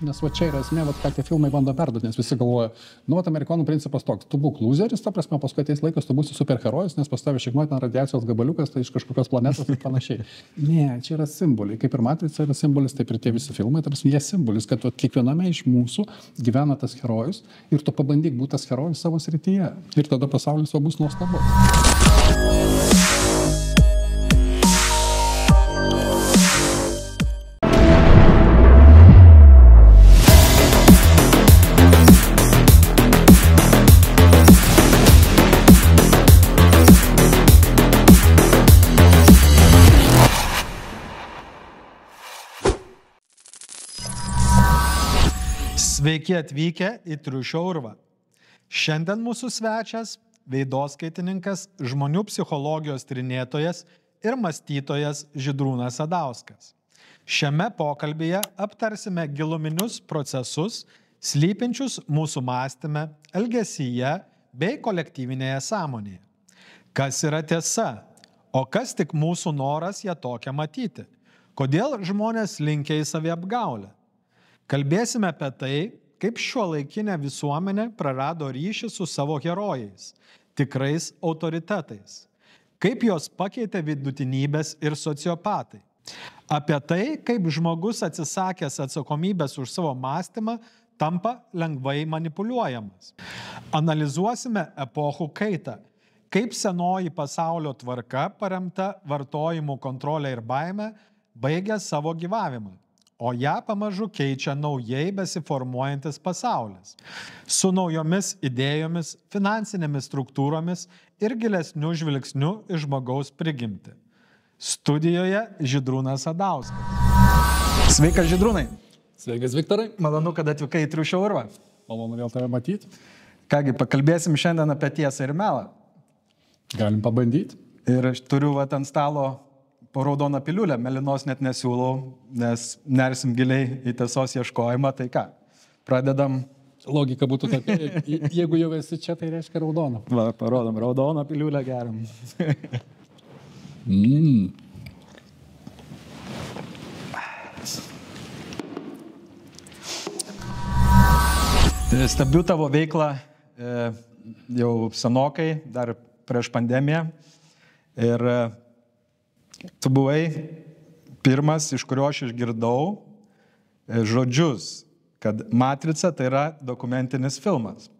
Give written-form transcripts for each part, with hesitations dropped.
Nes va čia yra esmė, ką tie filmai bando perduoti, nes visi galvoja, nu, amerikonų principas toks, tu būk loseris, ta prasme, paskui ateis laikas, tu būsi superherojus, nes pas tave šiknuoja ten radiacijos gabaliukas, tai iš kažkokios planetos ir panašiai. Ne, čia yra simboliai, kaip ir Matrica yra simbolis, taip ir tie visi filmai, ta prasme, jie simbolis, kad kiekviename iš mūsų gyvena tas herojus ir tu pabandyk būti tas herojus savo srityje ir tada pasaulis bus nuostabus. Sveiki atvykę į Triušio urvą. Šiandien mūsų svečias – veidoskaitininkas, žmonių psichologijos tyrinėtojas ir mąstytojas Žydrūnas Sadauskas. Šiame pokalbyje aptarsime giluminius procesus, slypinčius mūsų mąstyme, elgesyje bei kolektyvinėje sąmonėje. Kas yra tiesa, o kas tik mūsų noras ją tokią matyti? Kodėl žmonės linkia į saviapgaulę? Kalbėsime apie tai, kaip šiuolaikinė visuomenė prarado ryšį su savo herojais, tikrais autoritetais, kaip jos pakeitė vidutinybės ir sociopatai. Apie tai, kaip žmogus atsisakęs atsakomybės už savo mąstymą tampa lengvai manipuliuojamas. Analizuosime epochų kaitą, kaip senoji pasaulio tvarka paremta vartojimų kontrolė ir baime baigia savo gyvavimą, o ją pamažu keičia naujai besiformuojantis pasaulis, su naujomis idėjomis, finansinėmis struktūromis ir gilesniu žvilgsniu į žmogaus prigimtį. Studijoje Žydrūnas Sadauskas. Sveikas, Žydrūnai. Sveikas, Viktorai. Malonu, kad atvykai į Triušio urvą. Malonu vėl tave matyti. Kągi, pakalbėsim šiandien apie tiesą ir melą. Galim pabandyti. Ir aš turiu ant stalo po raudoną piliulę, melinos net nesiūlau, nes nersim giliai į tiesos ieškojimą, tai ką, pradedam. Logika būtų tokia, jeigu jau esi čia, tai reiškia raudoną. Va, parodom, raudoną piliulę geriam. Stebiu tavo veiklą jau senokai, dar prieš pandemiją. Ir tu buvai pirmas, iš kurio aš išgirdau žodžius, kad Matrica tai yra dokumentinis filmas.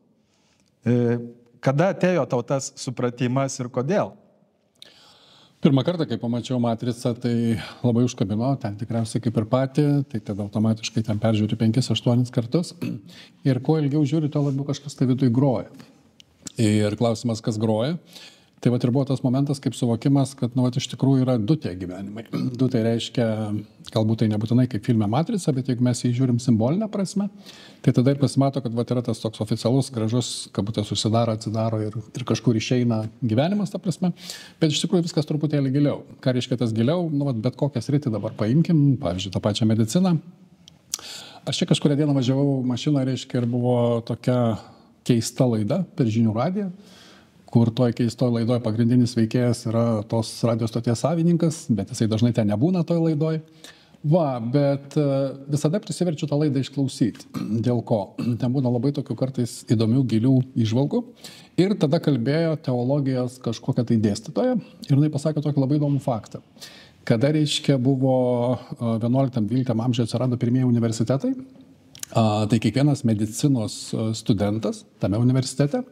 Kada atėjo tau tas supratimas ir kodėl? Pirmą kartą, kai pamačiau Matricą, tai labai užkabino, ten tikriausiai kaip ir pati, tai tada automatiškai ten peržiūri 5-8 kartus. Ir kuo ilgiau žiūri, tuo labiau kažkas tai viduj groja. Ir klausimas, kas groja. Tai vat ir buvo tas momentas, kaip suvokimas, kad iš tikrųjų yra du tie gyvenimai. Du tai reiškia, galbūt tai nebūtinai kaip filme Matrica, bet jeigu mes jį žiūrim simbolinę prasme, tai tada ir pasimato, kad vat yra tas toks oficialus, gražus, kabutės užsidaro, atsidaro ir kažkur išeina gyvenimas, ta prasme. Bet iš tikrųjų viskas truputėlį giliau. Ką reiškia tas giliau? Bet kokią sritį dabar paimkim, pavyzdžiui, tą pačią mediciną. Aš čia kažkurią dieną važiavau mašiną, reiškia, ir buvo tokia keista laida per žinių radiją, kur toj keistoj laidoj pagrindinis veikėjas yra tos radijos stoties savininkas, bet jisai dažnai ten nebūna toj laidoj. Bet visada prisiverčiu tą laidą išklausyti. Dėl ko? Ten būna labai tokių kartais įdomių, gilių įžvalgų. Ir tada kalbėjo teologijos kažkokia tai dėstytoja ir jinai pasakė tokį labai įdomų faktą. Kada, reiškia, buvo 11-12 amžiuje atsirado pirmieji universitetai, tai kiekvienas medicinos studentas tame universitete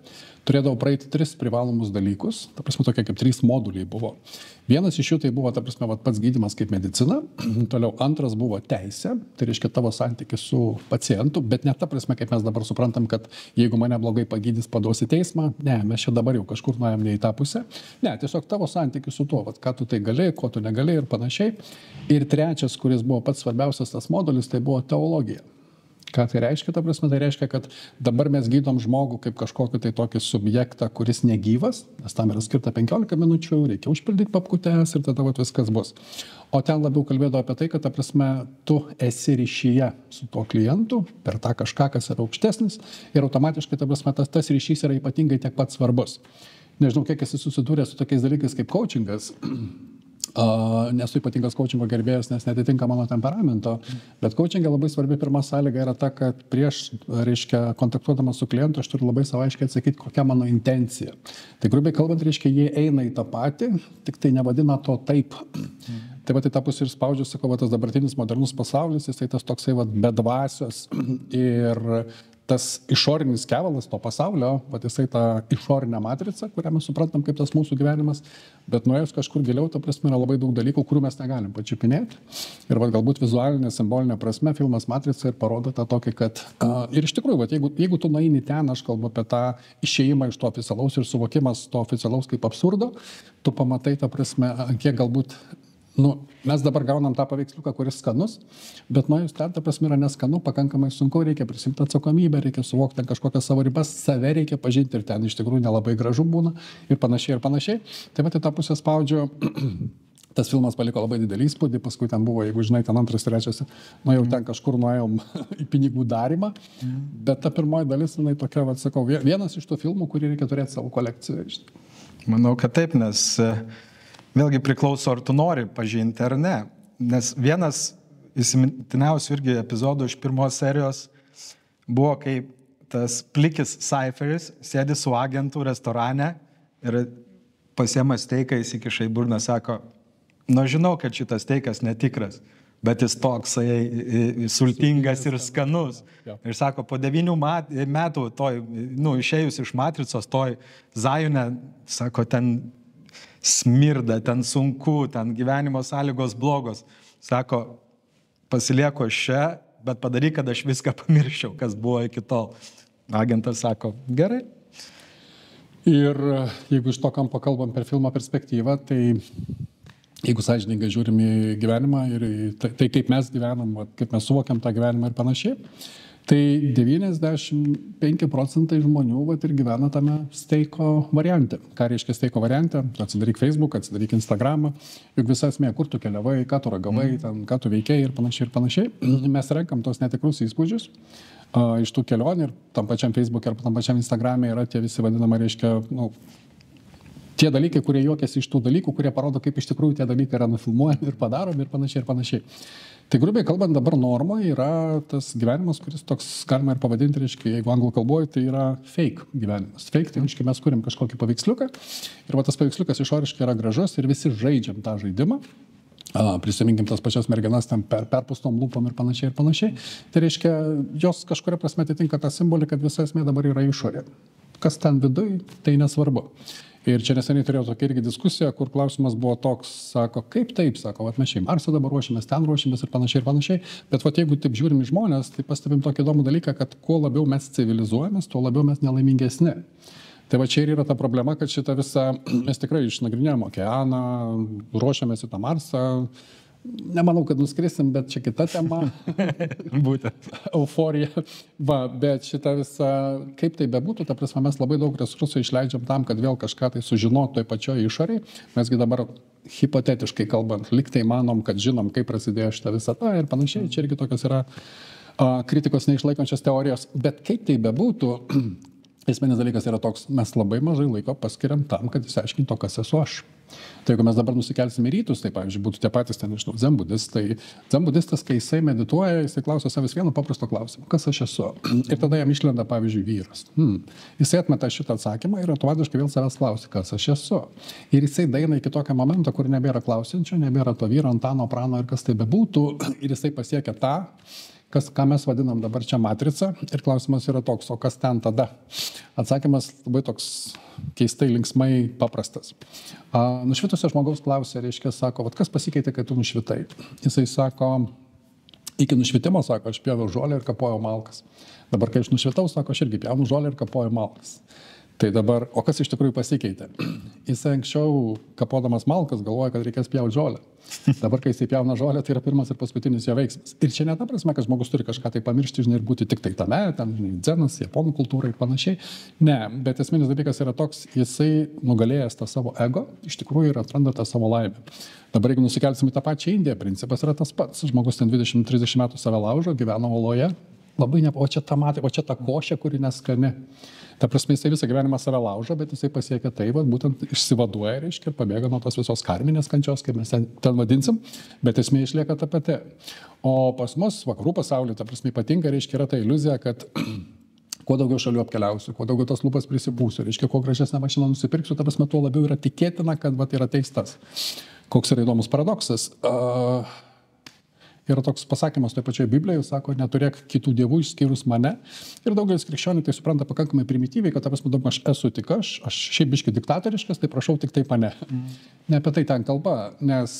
turėdavo praeiti 3 privalomus dalykus, ta prasme tokie kaip 3 moduliai buvo. Vienas iš jų tai buvo, ta prasme, pats gydymas kaip medicina, toliau antras buvo teisė, tai reiškia tavo santykis su pacientu, bet ne ta prasme, kaip mes dabar suprantam, kad jeigu mane blogai pagydys, paduos į teismą, ne, mes čia dabar jau kažkur nuėjom ne į tą pusę, ne, tiesiog tavo santykis su tuo, ką tu tai gali, ko tu negali ir panašiai. Ir trečias, kuris buvo pats svarbiausias tas modulis, tai buvo teologija. Ką tai reiškia, ta prasme, tai reiškia, kad dabar mes gydom žmogų kaip kažkokį tai tokį subjektą, kuris negyvas, nes tam yra skirta 15 minučių, reikia užpildyti papkutes ir tada viskas bus. O ten labiau kalbėdavo apie tai, kad, ta prasme, tu esi ryšyje su tuo klientu per tą kažką, kas yra aukštesnis ir automatiškai, ta prasme, tas ryšys yra ypatingai tiek pat svarbus. Nežinau, kiek esi susidūręs su tokiais dalykais kaip coachingas. Nesu ypatingas coachingo gerbėjas, nes netitinka mano temperamento, bet coachingė labai svarbi pirma sąlyga yra ta, kad prieš, reiškia, kontaktuodamas su klientu, aš turiu labai savaiškiai atsakyti, kokia mano intencija. Tai grubiai kalbant, reiškia, jie eina į tą patį, tik tai nevadina to taip. Tai va, tai tą pusę ir spaudžiu, sakau, va, tas dabartinis modernus pasaulis, jisai tas toksai va, bedvasios ir tas išorinis kevalas to pasaulio, va, jisai tą išorinę matricą, kurią mes suprantam kaip tas mūsų gyvenimas, bet nuėjus kažkur giliau, ta prasme, yra labai daug dalykų, kurių mes negalim pačiupinėti. Ir va, galbūt vizualinė, simbolinė prasme filmas Matrica ir parodo tą tokį, kad ir iš tikrųjų, va, jeigu tu nueini ten, aš kalbu apie tą išėjimą iš to oficialaus ir suvokimas to oficialaus kaip absurdo, tu pamatai, ta prasme, kiek galbūt mes dabar gaunam tą paveiksliuką, kuris skanus, bet nuėjus ten, ta prasme, yra neskanu, pakankamai sunku, reikia prisimti atsakomybę, reikia suvokti kažkokias savo ribas, save reikia pažinti ir ten iš tikrųjų nelabai gražu būna ir panašiai ir panašiai. Taip pat į tą pusę spaudžiu, tas filmas paliko labai didelį įspūdį, paskui ten buvo, jeigu žinai, ten antras, trečias, jau ten kažkur nuėjom į pinigų darimą, bet ta pirmoji dalis, jinai tokia, va, sakau, vienas iš tų filmų, kurį reikia turėti savo kolekcijoje. Manau, kad taip, nes vėlgi priklauso, ar tu nori pažinti ar ne. Nes vienas įsimintiniausių irgi epizodų iš pirmos serijos buvo, kai tas plikis Cypheris sėdi su agentu restorane ir pasiema steiką, įsikiša į burną, sako, žinau, kad šitas steikas netikras, bet jis toksai sultingas ir skanus. Ir sako, po 9 metų toj, išėjus iš Matricos, toj Zajune, sako, ten smirda, ten sunku, ten gyvenimo sąlygos blogos. Sako, pasilieku čia, bet padaryk, kad aš viską pamirščiau, kas buvo iki tol. Agentas sako, gerai. Ir jeigu iš to kampo kalbam per filmo perspektyvą, tai jeigu sąžiningai žiūrim į gyvenimą ir tai kaip mes gyvenam, kaip mes suvokiam tą gyvenimą ir panašiai, tai 95% žmonių ir gyvena tame steiko variante. Ką reiškia steiko variante? Atsidaryk Facebook, atsidaryk Instagramą, juk visa esmė, kur tu keliavai, ką tu ragavai, ten, ką tu veikėjai ir panašiai ir panašiai. Mes renkam tos netikrus įspūdžius iš tų kelionių ir tam pačiam Facebook ir tam pačiam Instagram'e yra tie visi vadinama, reiškia, tie dalykai, kurie juokiasi iš tų dalykų, kurie parodo, kaip iš tikrųjų tie dalykai yra nufilmuojami ir padaromi ir panašiai ir panašiai. Tai grubiai kalbant dabar norma yra tas gyvenimas, kuris toks, galima ir pavadinti, reiškia, jeigu anglų kalboje, tai yra fake gyvenimas. Fake, tai reiškia, mes kuriam kažkokį paveiksliuką ir va tas paveiksliukas išoriškai yra gražus ir visi žaidžiam tą žaidimą. Prisiminkim tas pačias merginas ten perpustom lūpom ir panašiai ir panašiai. Tai reiškia, jos kažkuria prasme atitinka tą simbolį, kad visa esmė dabar yra išorė. Kas ten viduj, tai nesvarbu. Ir čia neseniai turėjau tokia irgi diskusija, kur klausimas buvo toks, sako, kaip taip, sako, mes čia į Marsą dabar ruošimės, ten ruošimės ir panašiai, bet jeigu taip žiūrim į žmonės, tai pastebim tokį įdomų dalyką, kad kuo labiau mes civilizuojamės, tuo labiau mes nelaimingesni. Tai va čia ir yra ta problema, kad šitą visą, mes tikrai išnagrinėjom okeaną, ruošiamės į tą Marsą, nemanau, kad nuskrisim, bet čia kita tema. Būtent. Euforija. Va, bet šitą visą, kaip tai bebūtų, ta prasme, mes labai daug resursų išleidžiam tam, kad vėl kažką tai sužinot toj pačioj išoriai. Mesgi dabar hipotetiškai kalbant, liktai manom, kad žinom, kaip prasidėjo šitą visatą ir panašiai. Čia irgi tokios yra kritikos neišlaikančios teorijos. Bet kaip tai bebūtų, esminis dalykas yra toks, mes labai mažai laiko paskiriam tam, kad išsiaiškintų, kas esu aš. Tai jeigu mes dabar nusikelsim į rytus, tai pavyzdžiui, būtų tie patys ten, nežinau, zenbudistai. Zenbudistas, kai jisai medituoja, jisai klauso savęs vieno paprasto klausimo, kas aš esu. Ir tada jam išlenda, pavyzdžiui, vyras. Jisai atmeta šitą atsakymą ir automatiškai vėl savęs klausia, kas aš esu. Ir jisai daeina iki tokio momento, kur nebėra klausiančio, nebėra to vyro, Antano, Prano ir kas tai bebūtų. Ir jisai pasiekia tą, ką mes vadinam dabar čia matrica. Ir klausimas yra toks, o kas ten tada? Atsakymas labai toks keistai, linksmai paprastas. Nušvitusio žmogaus klausia, reiškia, sako, kas pasikeitė, kai tu nušvitai? Jisai sako, iki nušvitimo, sako, aš pjoviau žolę ir kapojau malkas. Dabar, kai aš nušvitau, sako, aš irgi pjaunu žolę ir kapoju malkas. Tai dabar, o kas iš tikrųjų pasikeitė? Jisai anksčiau, kapodamas malkas, galvoja, kad reikės pjauti žolę. Dabar, kai jisai pjauna žolę, tai yra pirmas ir paskutinis jo veiksmas. Ir čia ne ta prasme, kad žmogus turi kažką tai pamiršti, žinai, ir būti tik tai tame, ten, žinai, dzenas, japonų kultūra ir panašiai. Ne, bet esminis dalykas yra toks, jisai nugalėjęs tą savo ego, iš tikrųjų ir atranda tą savo laimę. Dabar, jeigu nusikelsim į tą pačią Indiją, principas yra tas pats. Žmogus ten 20-30 metų save laužo, gyvena oloje. labai o čia ta matai, o čia ta košė, kuri neskani. Ta prasme, jisai visą gyvenimą save laužo, bet jisai pasiekia tai, būtent išsivaduoja, reiškia, ir pabėga nuo tos visos karminės kančios, kaip mes ten vadinsim, bet esmė išlieka ta pati. O pas mus, vakarų pasaulyje, ta prasme, ypatinga, reiškia, yra ta iliuzija, kad kuo daugiau šalių apkeliausiu, kuo daugiau tas lūpas prisipūsiu, reiškia, kuo gražesnę mašiną nusipirksiu, ta prasme, tuo labiau yra tikėtina, kad yra teistas. Koks yra įdomus paradoksas. Yra toks pasakymas toje pačioje Biblijoje, sako, neturėk kitų dievų išskyrus mane. Ir daugelis krikščionių tai supranta pakankamai primityviai, kad ta prasme, aš esu tik aš šiaip biški diktatoriškas, tai prašau tik tai mane. Ne apie tai ten kalba, nes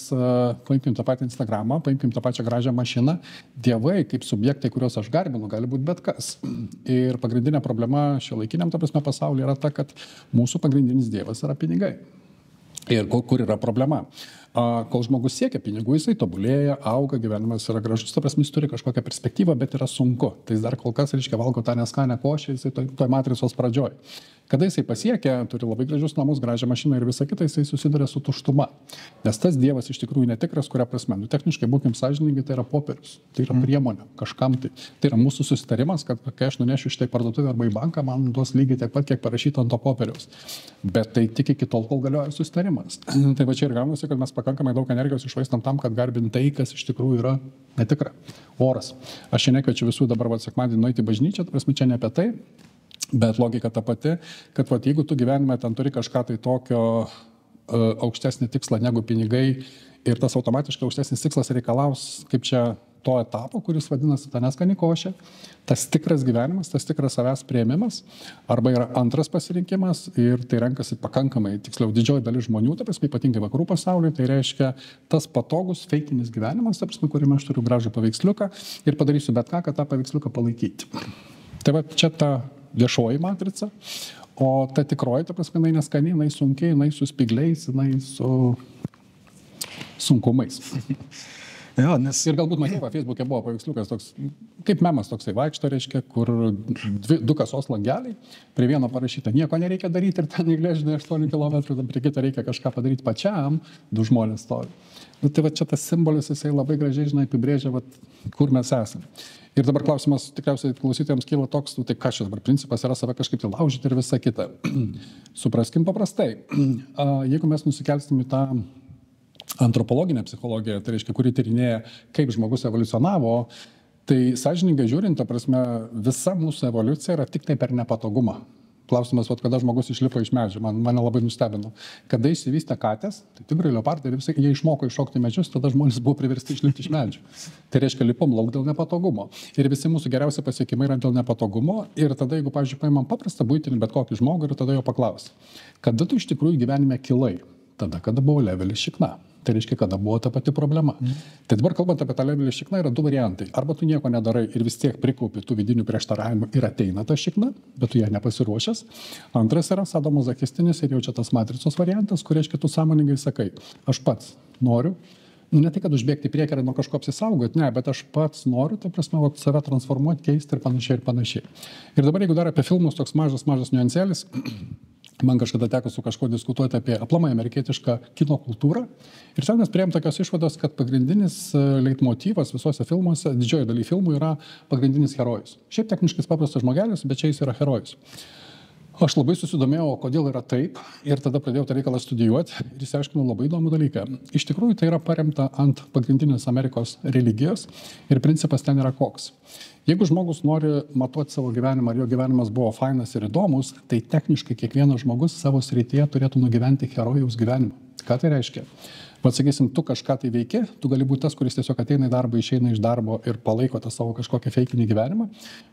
paimkim tą patį Instagramą, paimkim tą pačią gražią mašiną, dievai kaip subjektai, kuriuos aš garbinu, gali būti bet kas. Ir pagrindinė problema šiuolaikiniam ta prasme pasaulyje yra ta, kad mūsų pagrindinis dievas yra pinigai. Ir kur yra problema? Kol žmogus siekia pinigų, jisai tobulėja, auga, gyvenimas yra gražus, ta prasme, jis turi kažkokią perspektyvą, bet yra sunku. Tai jis dar kol kas, reiškia, valgo tą neskanę košę, jisai toj matricos pradžioj. Kada jisai pasiekia, turi labai gražius namus, gražią mašiną ir visą kitą, jisai susiduria su tuštuma. Nes tas dievas iš tikrųjų netikras, kuria prasme. Techniškai būkim sąžiningai, tai yra popierius, tai yra priemonė kažkam tai. Tai yra mūsų susitarimas, kad kai aš nunešiu šitai parduotuvę arba į banką, man duos lygiai tiek pat, kiek parašyta ant to popieriaus. Bet tai tik iki tol, kol galioja susitarimas. Tai va čia ir gaunasi, kad mes pakankamai daug energijos išvaistam tam, kad garbint tai, kas iš tikrųjų yra netikra. Oras. Aš čia nekviečiu visų dabar sekmadienį nueiti į bažnyčią, ta prasme, čia ne apie tai. Bet logika ta pati, kad jeigu tu gyvenime ten turi kažką tai tokio aukštesnį tikslą negu pinigai ir tas automatiškai aukštesnis tikslas reikalaus, kaip čia to etapo, kuris vadinasi ta neskani košė, tas tikras gyvenimas, tas tikras savęs priėmimas, arba yra antras pasirinkimas ir tai renkasi pakankamai, tiksliau didžioji dalis žmonių, ta prasme, ypatingai vakarų pasaulyje, tai reiškia tas patogus feikinis gyvenimas, ta prasme, kuriame aš turiu gražų paveiksliuką ir padarysiu bet ką, kad tą paveiksliuką palaikyti. Tai va čia ta viešoji matrica, o ta tikroji, ta prasme, jinai neskani, jinai sunkiai, jinai su spigliais, jinai su sunkumais. Jo, nes... Ir galbūt matėjau, Facebook'e buvo paveiksliukas toks, kaip memas toksai vaikšto, reiškia, kur du kasos langeliai, prie vieno parašyta, nieko nereikia daryti ir ten įglėžinai 8 km, prie kito reikia kažką padaryti pačiam, du žmonės stovi. Nu, tai va čia tas simbolis, jisai labai gražiai, žinai, apibrėžia, kur mes esame. Ir dabar klausimas tikriausiai klausytojams kyla toks, tai ką čia dabar principas yra save kažkaip tai laužyti ir visa kita. Supraskim paprastai. Jeigu mes nusikelsim į tą antropologinę psichologiją, tai reiškia, kuri tyrinėja, kaip žmogus evoliucionavo, tai sąžiningai žiūrint, ta prasme, visa mūsų evoliucija yra tik tai per nepatogumą. Klausimas, kada žmogus išlipo iš medžio, mane labai nustebino. Kada išsivystė katės, tai tigrai, leopardai, ir jie išmoko iššokti medžius, tada žmonės buvo priversti išlipti iš medžių. Tai reiškia, lipom lauk dėl nepatogumo. Ir visi mūsų geriausi pasiekimai yra dėl nepatogumo. Ir tada, jeigu, pavyzdžiui, paimam paprastą buitinį bet kokį žmogų ir tada jo paklausi, kada tu iš tikrųjų gyvenime kilai? Tada, kada buvo levelis šikna. Tai reiškia, kada buvo ta pati problema. Tai dabar kalbant apie tą levelį šikną yra du variantai. Arba tu nieko nedarai ir vis tiek prikaupi tų vidinių prieštaravimų ir ateina ta šikna, bet tu ją nepasiruošęs. Antras yra sadomazochistinis ir jau čia tas matricos variantas, kur reiškia tu sąmoningai sakai, aš pats noriu, ne tai, kad užbėgti priekį ir nuo kažko apsisaugoti, ne, bet aš pats noriu, tai prasme, save transformuoti, keisti ir panašiai ir panašiai. Ir dabar, jeigu dar apie filmus toks mažas niuansėlis, man kažkada teko su kažkuo diskutuoti apie aplamai amerikietišką kino kultūrą. Ir ten mes priėjom tokios išvados, kad pagrindinis leitmotyvas visuose filmuose, didžioji daly filmų yra pagrindinis herojus. Šiaip techniškai paprastas žmogelis, bet čia jis yra herojus. Aš labai susidomėjau, kodėl yra taip, ir tada pradėjau tą reikalą studijuoti ir išsiaiškinau labai įdomų dalyką. Iš tikrųjų, tai yra paremta ant pagrindinės Amerikos religijos ir principas ten yra koks. Jeigu žmogus nori matuoti savo gyvenimą, ar jo gyvenimas buvo fainas ir įdomus, tai techniškai kiekvienas žmogus savo srityje turėtų nugyventi herojaus gyvenimą. Ką tai reiškia? Vat sakysim, tu kažką tai veiki, tu gali būti tas, kuris tiesiog ateina į darbą, išeina iš darbo ir palaiko tą savo kažkokią feikinį gyvenimą,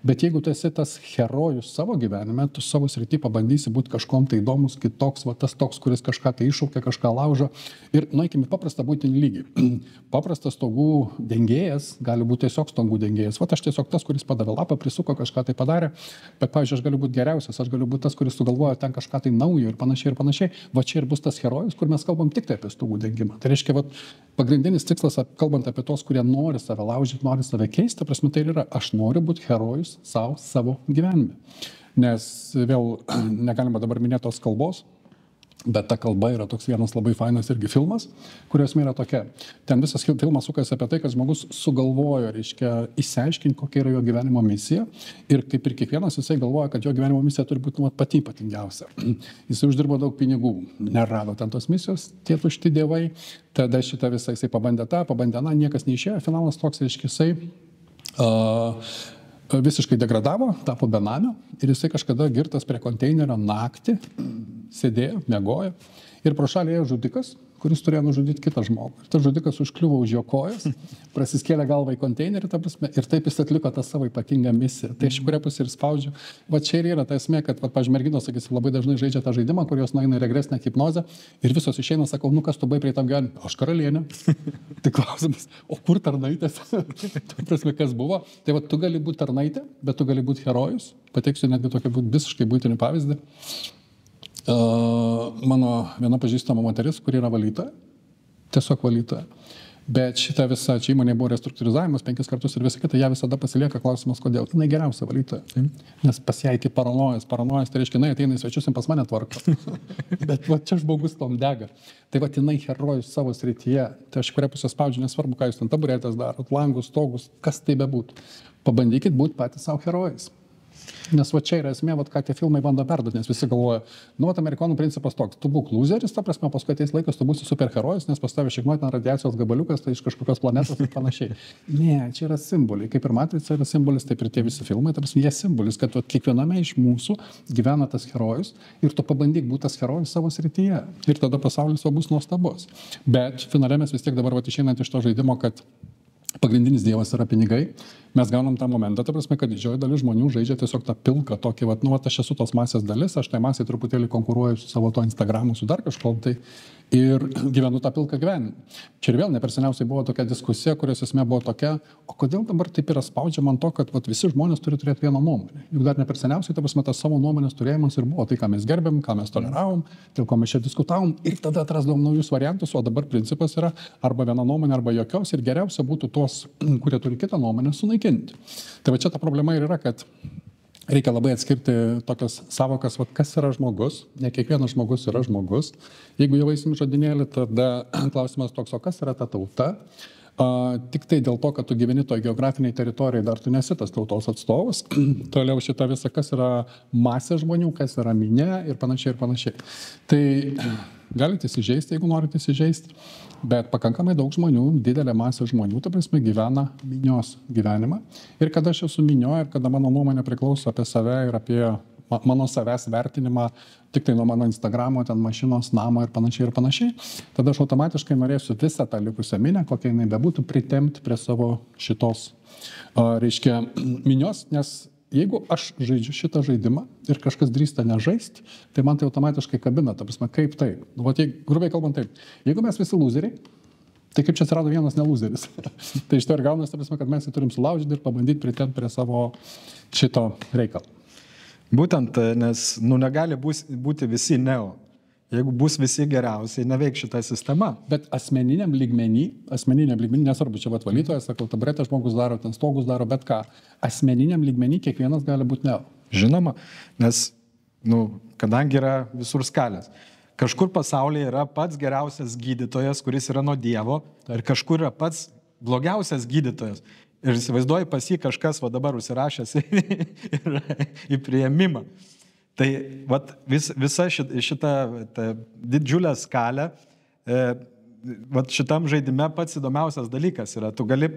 bet jeigu tu esi tas herojus savo gyvenime, tu savo srity pabandysi būti kažkom tai įdomus, kitoks, va tas toks, kuris kažką tai iššaukia, kažką laužo ir nueikime paprastą būtinį lygį. Paprastas stogų dengėjas gali būti tiesiog stogų dengėjas. Va aš tiesiog tas, kuris padavė lapą, prisuko, kažką tai padarė, bet, pavyzdžiui, aš galiu būti geriausias, aš galiu būti tas, kuris sugalvoja ten kažką tai naujo ir panašiai ir panašiai. Va čia ir bus tas herojus, kur mes kalbam tik tai apie stogų dengimą. Tai reiškia, pagrindinis tikslas, kalbant apie tos, kurie nori save laužyti, nori save keisti, ta prasme, tai yra, aš noriu būti herojus savo gyvenime. Nes vėl negalima dabar minėti tos kalbos, Bet ta kalba yra toks vienas labai fainas irgi filmas, kurio esmė yra tokia. Ten visas filmas sukasi apie tai, kad žmogus sugalvojo, reiškia, išsiaiškinti, kokia yra jo gyvenimo misija. Ir kaip ir kiekvienas, jisai galvoja, kad jo gyvenimo misija turi būti pati ypatingiausia. Jisai uždirbo daug pinigų, nerado ten tos misijos, tie tušti dievai. Tada šitą visą jisai pabandė tą, pabandė na, niekas neišėjo. Finalas toks, reiškia, jisai visiškai degradavo, tapo benamiu ir jisai kažkada girtas prie konteinerio naktį sėdėjo, miegojo ir pro šalį ėjo žudikas, kuris turėjo nužudyti kitą žmogų. Ir tas žudikas užkliuvo už jo kojas, prasiskėlė galvą į konteinerį, ta prasme, ir taip jis atliko tą savo ypatingą misiją. Tai aš kurią pusę ir spaudžiu. Va čia ir yra ta esmė, kad, pavyzdžiui, merginos, sakysim, labai dažnai žaidžia tą žaidimą, kur jos nueina į regresinę hipnozę ir visos išeina, sakau, nu kas tu bai prie tam gyvenimui? Aš karalienė. Tai klausimas, o kur tarnaitės? Ta prasme, kas buvo? Tai va, tu gali būti tarnaitė, bet tu gali būti herojus. Pateiksiu netgi tokį visiškai būtinį pavyzdį. Mano viena pažįstama moteris, kuri yra valytoja, tiesiog valytoja. Bet šitą visą, čia įmonė buvo restruktūrizavimas 5 kartus ir visą kitą, ją visada pasilieka klausimas, kodėl. Tai geriausia valytoja. Nes pas ją iki paranojas, tai reiškia, jinai ateina į svečius ir pas mane tvarko. Bet va čia žmogus tom dega. Tai va jinai herojus savo srityje. Tai aš kurią pusę spaudžiu, nesvarbu, ką jūs ten taburetės darot, langus, stogus, kas tai bebūtų. Pabandykit būti patys savo herojais. Nes va čia yra esmė, va, ką tie filmai bando perduoti, nes visi galvoja, nu, amerikonų principas toks, tu būk loseris, ta prasme, paskui ateis laikas, tu būsi superherojus, nes pas tave šiknuoja ten radiacijos gabaliukas, tai iš kažkokios planetos ir panašiai. Ne, čia yra simboliai, kaip ir Matrica yra simbolis, taip ir tie visi filmai, ta prasme, jie simbolis, kad va, kiekviename iš mūsų gyvena tas herojus ir tu pabandyk būti tas herojus savo srityje ir tada pasaulis va bus nuostabus. Bet finale mes vis tiek dabar va išeinant iš to žaidimo, kad pagrindinis dievas yra pinigai. Mes gaunam tą momentą, ta prasme, kad didžioji dalis žmonių žaidžia tiesiog tą pilką tokį, vat, nu, vat, aš esu tos masės dalis, aš tai masėje truputėlį konkuruoju su savo to Instagramu, su dar kažkom tai ir gyvenu tą pilką gyvenimą. Čia ir vėl ne per seniausiai buvo tokia diskusija, kurios esmė buvo tokia, o kodėl dabar taip yra spaudžiama ant to, kad vat, visi žmonės turi turėti vieną nuomonę. Juk dar ne per seniausiai, ta prasme, tas savo nuomonės turėjimas ir buvo tai, ką mes gerbėm, ką mes toleravom, dėl ko mes čia diskutavom ir tada atrasdavom naujus variantus, o dabar principas yra arba viena nuomonė, arba jokios ir geriausia būtų tuos, kurie turi kitą nuomonę, sunaikinti. Tai va čia ta problema ir yra, kad reikia labai atskirti tokias savokas, vat, kas yra žmogus, ne kiekvienas žmogus yra žmogus. Jeigu jau eisim žodinėlį, tada klausimas toks, o kas yra ta tauta? Tik tai dėl to, kad tu gyveni toje geografiniai teritorijai, dar tu nesi tas tautos atstovas. Toliau šita visa, kas yra masė žmonių, kas yra minė ir panašiai ir panašiai. Tai galite įsižeisti, jeigu norite įsižeisti, bet pakankamai daug žmonių, didelė masė žmonių, ta prasme, gyvena minios gyvenimą. Ir kada aš esu minio ir kada mano nuomonė priklauso apie save ir apie mano savęs vertinimą, tik tai nuo mano Instagramo, ten mašinos, namo ir panašiai, tada aš automatiškai norėsiu visą tą likusią minę, kokia jinai bebūtų, pritempti prie savo šitos, reiškia, minios, nes jeigu aš žaidžiu šitą žaidimą ir kažkas drįsta nežaisti, tai man tai automatiškai kabina, ta prasme, kaip taip. Nu, grubiai kalbant taip, jeigu mes visi loseriai, tai kaip čia atsirado vienas neloseris. Tai iš to ir gaunasi, ta prasme, kad mes jį turim sulaužyti ir pabandyti pritempti prie savo šito reikalo. Būtent, nes negali būti visi neo. Jeigu bus visi geriausiai, neveiks šitą sistemą. Bet asmeniniam lygmenį, nesvarbu, čia valytojas, sakau, taburetę žmogus daro, ten stogus daro, bet ką, asmeniniam lygmenį kiekvienas gali būti neo. Žinoma, nes, kadangi yra visur skalės. Kažkur pasaulyje yra pats geriausias gydytojas, kuris yra nuo Dievo, ir kažkur yra pats blogiausias gydytojas. Ir įsivaizduoji, pas jį kažkas dabar užsirašęs į priėmimą. Tai visa šita didžiulė skalė, šitam žaidime pats įdomiausias dalykas yra, tu gali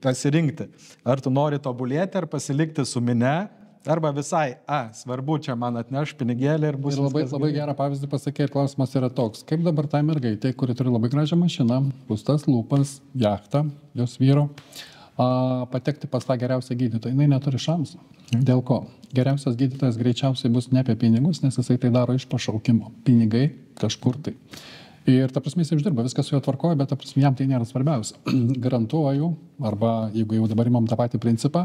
pasirinkti, ar tu nori tobulėti, ar pasilikti su mine, arba visai, svarbu, čia man atneš pinigėlį ir bus. Ir labai gerą pavyzdį pasakė, ir klausimas yra toks, kaip dabar tai mergaitė, kuri turi labai gražią mašiną, pūstas lūpas, jachtą, jos vyro, patekti pas tą geriausią gydytoją. Jinai neturi šansų. Dėl ko? Geriausias gydytojas greičiausiai bus ne apie pinigus, nes jisai tai daro iš pašaukimo. Pinigai kažkur tai. Ir ta prasme jis uždirba, viskas su juo tvarkoja, bet ta prasme jam tai nėra svarbiausia. Garantuoju, arba jeigu jau dabar imam tą patį principą,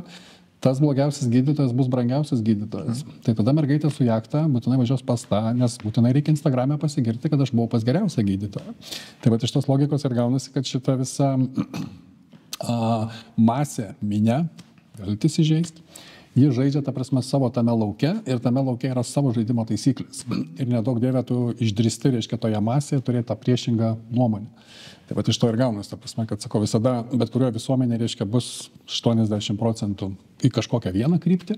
tas blogiausias gydytojas bus brangiausias gydytojas. Tai tada mergaitė su jachta būtinai važiuos pas tą, nes būtinai reikia Instagram'e pasigirti, kad aš buvau pas geriausią gydytoją. Tai va iš tos logikos ir gaunasi, kad šita visa masė, minė, galite įsižeisti, Ji žaidžia, ta prasme, savo tame lauke ir tame lauke yra savo žaidimo taisyklės. Ir nedaug dievė tu išdristi, reiškia, toje masėje turėti tą priešingą nuomonę. Tai pat iš to ir gaunas, ta prasme, kad, sakau, visada, bet kurioje visuomenė, reiškia, bus 80% į kažkokią vieną kryptį,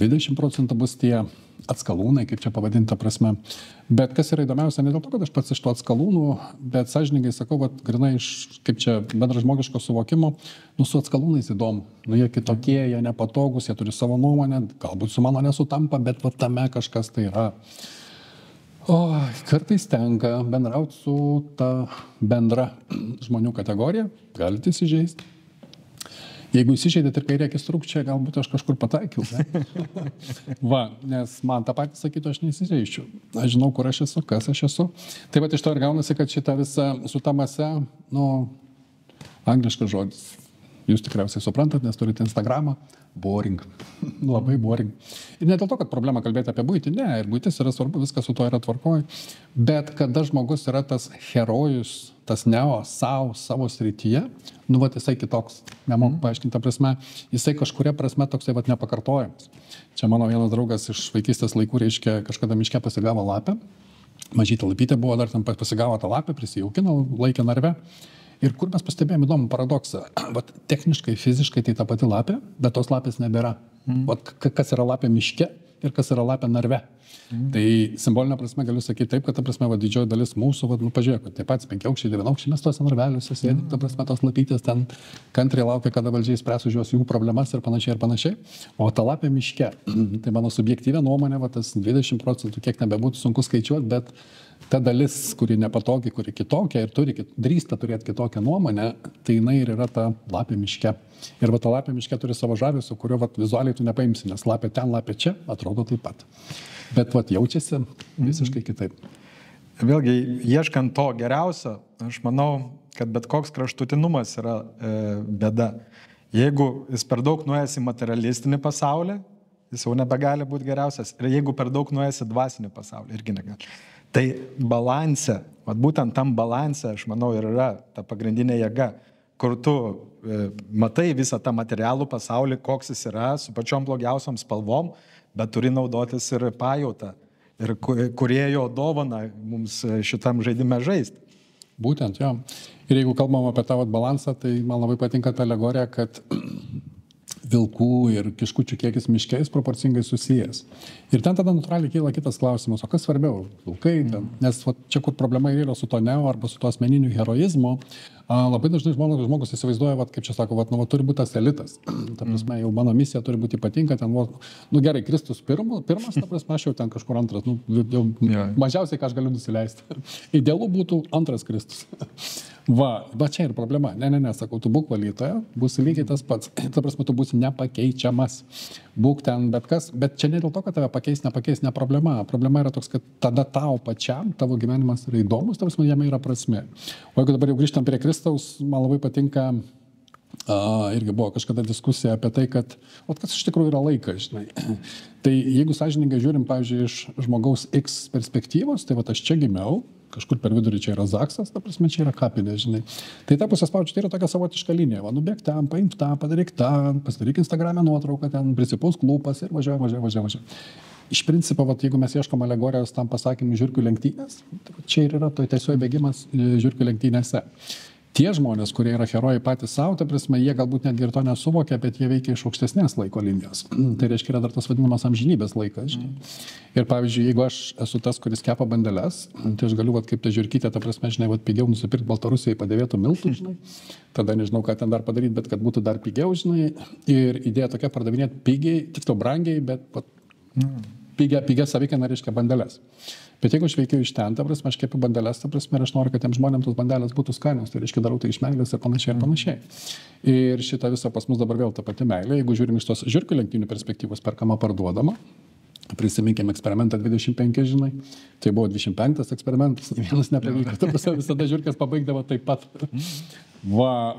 20% bus tie atskalūnai, kaip čia pavadinti, ta prasme. Bet kas yra įdomiausia, ne dėl to, kad aš pats iš to atskalūnų, bet sąžiningai sakau, kad grinai iš, kaip čia, bendražmogiško suvokimo, su atskalūnais įdomu. Jie kitokie, jie nepatogus, jie turi savo nuomonę, galbūt su mano nesutampa, bet va tame kažkas tai yra. O kartais tenka bendrauti su ta bendra žmonių kategorija, galite įsižeisti. Jeigu įsižeidėt ir kairė akis trūkčia, galbūt aš kažkur pataikiau. Va, nes man tą patį sakytų, aš neįsižeičiau. Aš žinau, kur aš esu, kas aš esu. Taip pat iš to ir gaunasi, kad šitą visą su ta mase, angliškas žodis. Jūs tikriausiai suprantat, nes turite Instagramą. Boring. Labai boring. Ir ne dėl to, kad problema kalbėti apie buitį, ne, ir buitis yra svarbu, viskas su to yra tvarkoj. Bet kada žmogus yra tas herojus, tas neo, savo srityje, jisai kitoks, nemoku paaiškinti, ta prasme, jisai kažkuria prasme toksai nepakartojamas. Čia mano vienas draugas iš vaikystės laikų, reiškia, kažkada miške pasigavo lapę, mažytė lapytė buvo, dar ten pasigavo tą lapę, prisijaukino, laikė narve. Ir kur mes pastebėjome įdomų paradoksą. Vat techniškai, fiziškai tai ta pati lapė, bet tos lapės nebėra. Vat kas yra lapė miške ir kas yra lapė narve. Tai simbolinė prasme galiu sakyti taip, kad ta prasme didžioji dalis mūsų, pažiūrėk, tie patys 5-aukščiai, 9-aukščiai mes tuose narveliuose sėdim, ta prasme tos lapytės ten kantriai laukia, kada valdžiai spręs už jos jų problemas ir panašiai ir panašiai. O ta lapė miške, tai mano subjektyvė nuomonė, tas 20%, kiek nebebūtų sunku skaičiuoti, bet ta dalis, kuri nepatogi, kuri kitokia ir drįsta turėti kitokią nuomonę, tai jinai ir yra ta lapė miške. Ir ta lapė miške turi savo žavesio, kurio vizualiai tu nepaimsi, nes lapė ten, lapė čia atrodo taip pat. Bet jaučiasi visiškai kitaip. Vėlgi, ieškant to geriausio, aš manau, kad bet koks kraštutinumas yra bėda. Jeigu jis per daug nuėjęs į materialistinį pasaulį, jis jau nebegali būti geriausias. Ir jeigu per daug nuėjęs į dvasinį pasaulį, irgi negali. Tai balanse, būtent tam balanse, aš manau, ir yra ta pagrindinė jėga, kur tu matai visą tą materialų pasaulį, koks jis yra, su pačiom blogiausiom spalvom, bet turi naudotis ir pajautą, ir kūrėjo dovaną mums šitam žaidime žaisti. Būtent, jo. Ir jeigu kalbam apie tą balansą, tai man labai patinka ta alegorija, kad vilkų ir kiškučių kiekis miškiais proporcingai susijęs. Ir ten tada natūraliai kyla kitas klausimas, o kas svarbiau? Vilkai, nes čia kur problema yra su to neo arba su to asmeniniu heroizmu, labai dažnai žmogus įsivaizduoja, kaip čia sako, turi būti tas elitas. Ta prasme, jau mano misija turi būti ypatinga, ten, gerai, Kristus pirmas, ta prasme, aš jau ten kažkur antras, jau mažiausiai, ką aš galiu nusileisti. Idealu būtų antras Kristus. Va čia ir problema. Ne, sakau, tu būk valytoja, būsi lygiai tas pats. Ta prasme, tu būsi nepakeičiamas. Būk ten bet kas, bet čia ne dėl to, kad tave pakeis, ne problema. Problema yra toks, kad tada tau pačiam, tavo gyvenimas yra įdomus, ta prasme, jame yra prasmė. O jeigu dabar jau grįžtam prie Kristaus, man labai patinka, irgi buvo kažkada diskusija apie tai, kad kas iš tikrųjų yra laikas, žinai. Tai jeigu sąžiningai žiūrim, pavyzdžiui, iš žmogaus X perspektyvos, tai aš čia gimiau, kažkur per vidurį čia yra Zaksas, ta prasme, čia yra kapinė, žinai. Tai ta pusė spaučia, tai yra tokia savotiška linija. Nubėk ten, paimk tą, padaryk tą, pasidaryk Instagram'e nuotrauką, ten prisipausk lūpas ir važiuoja. Iš principo, jeigu mes ieškom alegorijos tam pasakymui žiurkių lenktynės, tai čia ir yra tiesiogiai bėgimas žiurkių lenktynėse. Tie žmonės, kurie yra herojai patys savo, ta prasme, jie galbūt netgi ir to nesuvokia, bet jie veikia iš aukštesnės laiko linijos. Tai reiškia, yra dar tas vadinamas amžinybės laikas. Žinai. Ir pavyzdžiui, jeigu aš esu tas, kuris kepa bandeles, tai aš galiu, kaip ta žiurkytė, ta prasme, žinai, pigiau nusipirkti Baltarusijai padėvėtų miltų, žinai. Tada nežinau, ką ten dar padaryti, bet kad būtų dar pigiau, žinai. Ir idėja tokia pardavinėti pigiai, tiksliau brangiai, bet pigia savikaina reiškia bandeles. Bet jeigu aš veikiu iš ten, ta prasme, aš kepiu bandeles, ta prasme, ir aš noriu, kad tiems žmonėms tos bandelės būtų skanios, tai reiškia darau tai iš meilės ir panašiai ir panašiai. Ir šitą visą pas mus dabar vėl ta pati meilė, jeigu žiūrim iš tos žiurkių lenktynių perspektyvos, perkama, parduodama, prisiminkime eksperimentą 25, žinai, tai buvo 25 eksperimentas, vienas nepavyko, ta prasme, visada žiurkės pabaigdavo taip pat.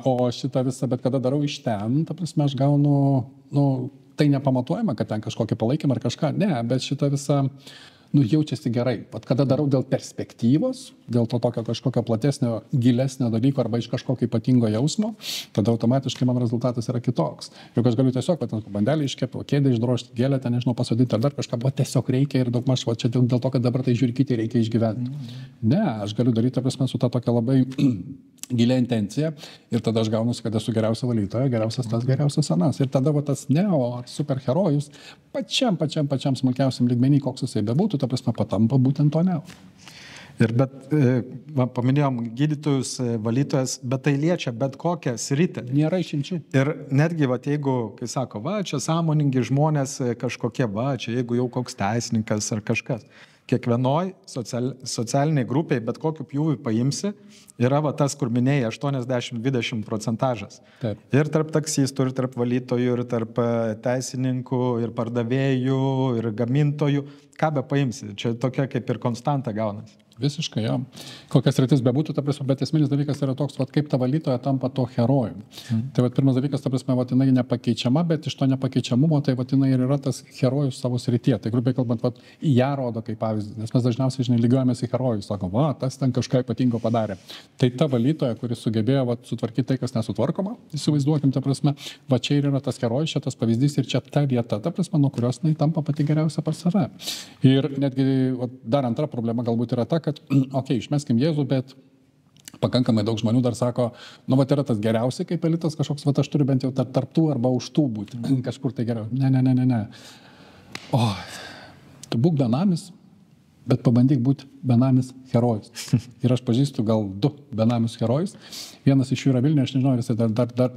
O šitą visą, bet kada darau iš ten, ta prasme, aš gaunu, tai nepamatuojama, kad ten kažkokį palaikymą ar kažką, ne, bet šitą visą jaučiasi gerai. Vat kada darau dėl perspektyvos, dėl to tokio kažkokio platesnio, gilesnio dalyko arba iš kažkokio ypatingo jausmo, tada automatiškai mano rezultatas yra kitoks. Juk aš galiu tiesiog, bandelį iškepti, kėdę išdrožti, gėlę, ten nežinau, pasodinti ar dar kažką, bet tiesiog reikia ir daugmaž, čia dėl to, kad dabar tai žiūrėkite, reikia išgyventi. Ne, aš galiu daryti, prasme, su ta tokia labai gilia intencija ir tada aš gaunusi, kad esu geriausia valytoja, geriausias tas, geriausias anas. Ir tada va tas neo ar superherojus pačiam smulkiausiam lygmenį, koks jisai bebūtų, ta prasme patampa būtent to neo. Ir paminėjom gydytojus, valytojas, bet tai liečia bet kokią sritį. Nėra išimčių. Ir netgi, jeigu, kai sako, čia sąmoningi žmonės kažkokie, čia jeigu jau koks teisininkas ar kažkas. Kiekvienoj socialiniai grupiai, bet kokiu pjūvį paimsi, yra tas, kur minėjai, 80-20%. Taip. Ir tarp taksistų, ir tarp valytojų, ir tarp teisininkų, ir pardavėjų, ir gamintojų. Ką be paimsi? Čia tokia kaip ir konstanta gaunasi. Visiškai, jo. Kokias rytis bebūtų, ta prasme, bet esminis dalykas yra toks, kaip ta valytoja tampa to herojum. Tai pirmas dalykas, ta prasme, jinai nepakeičiama, bet iš to nepakeičiamumo, tai jinai ir yra tas herojus savo srityje. Tai grubiai kalbant, ją rodo kaip pavyzdį, nes mes dažniausiai, lygiuojamės į herojus, sakom, tas ten kažką ypatingo padarė. Tai ta valytoja, kuris sugebėjo sutvarkyti tai, kas nesutvarkoma, įsivaizduokim, ta prasme, čia ir yra tas herojus, čia tas pavyzdys ir čia ta vieta, ta prasme, nuo kurios jinai tampa pati geriausia pas save. Ir netgi dar antra problema galbūt yra ta, kad, išmeskim Jėzų, bet pakankamai daug žmonių dar sako, yra tas geriausiai kaip elitas kažkoks, aš turiu bent jau tarptų arba už tų būti, kažkur tai geriau. Ne. Tu būk benamis, bet pabandyk būti benamis herojus. Ir aš pažįstu gal 2 benamius herojus. Vienas iš jų yra Vilniuje, aš nežinau, ar jis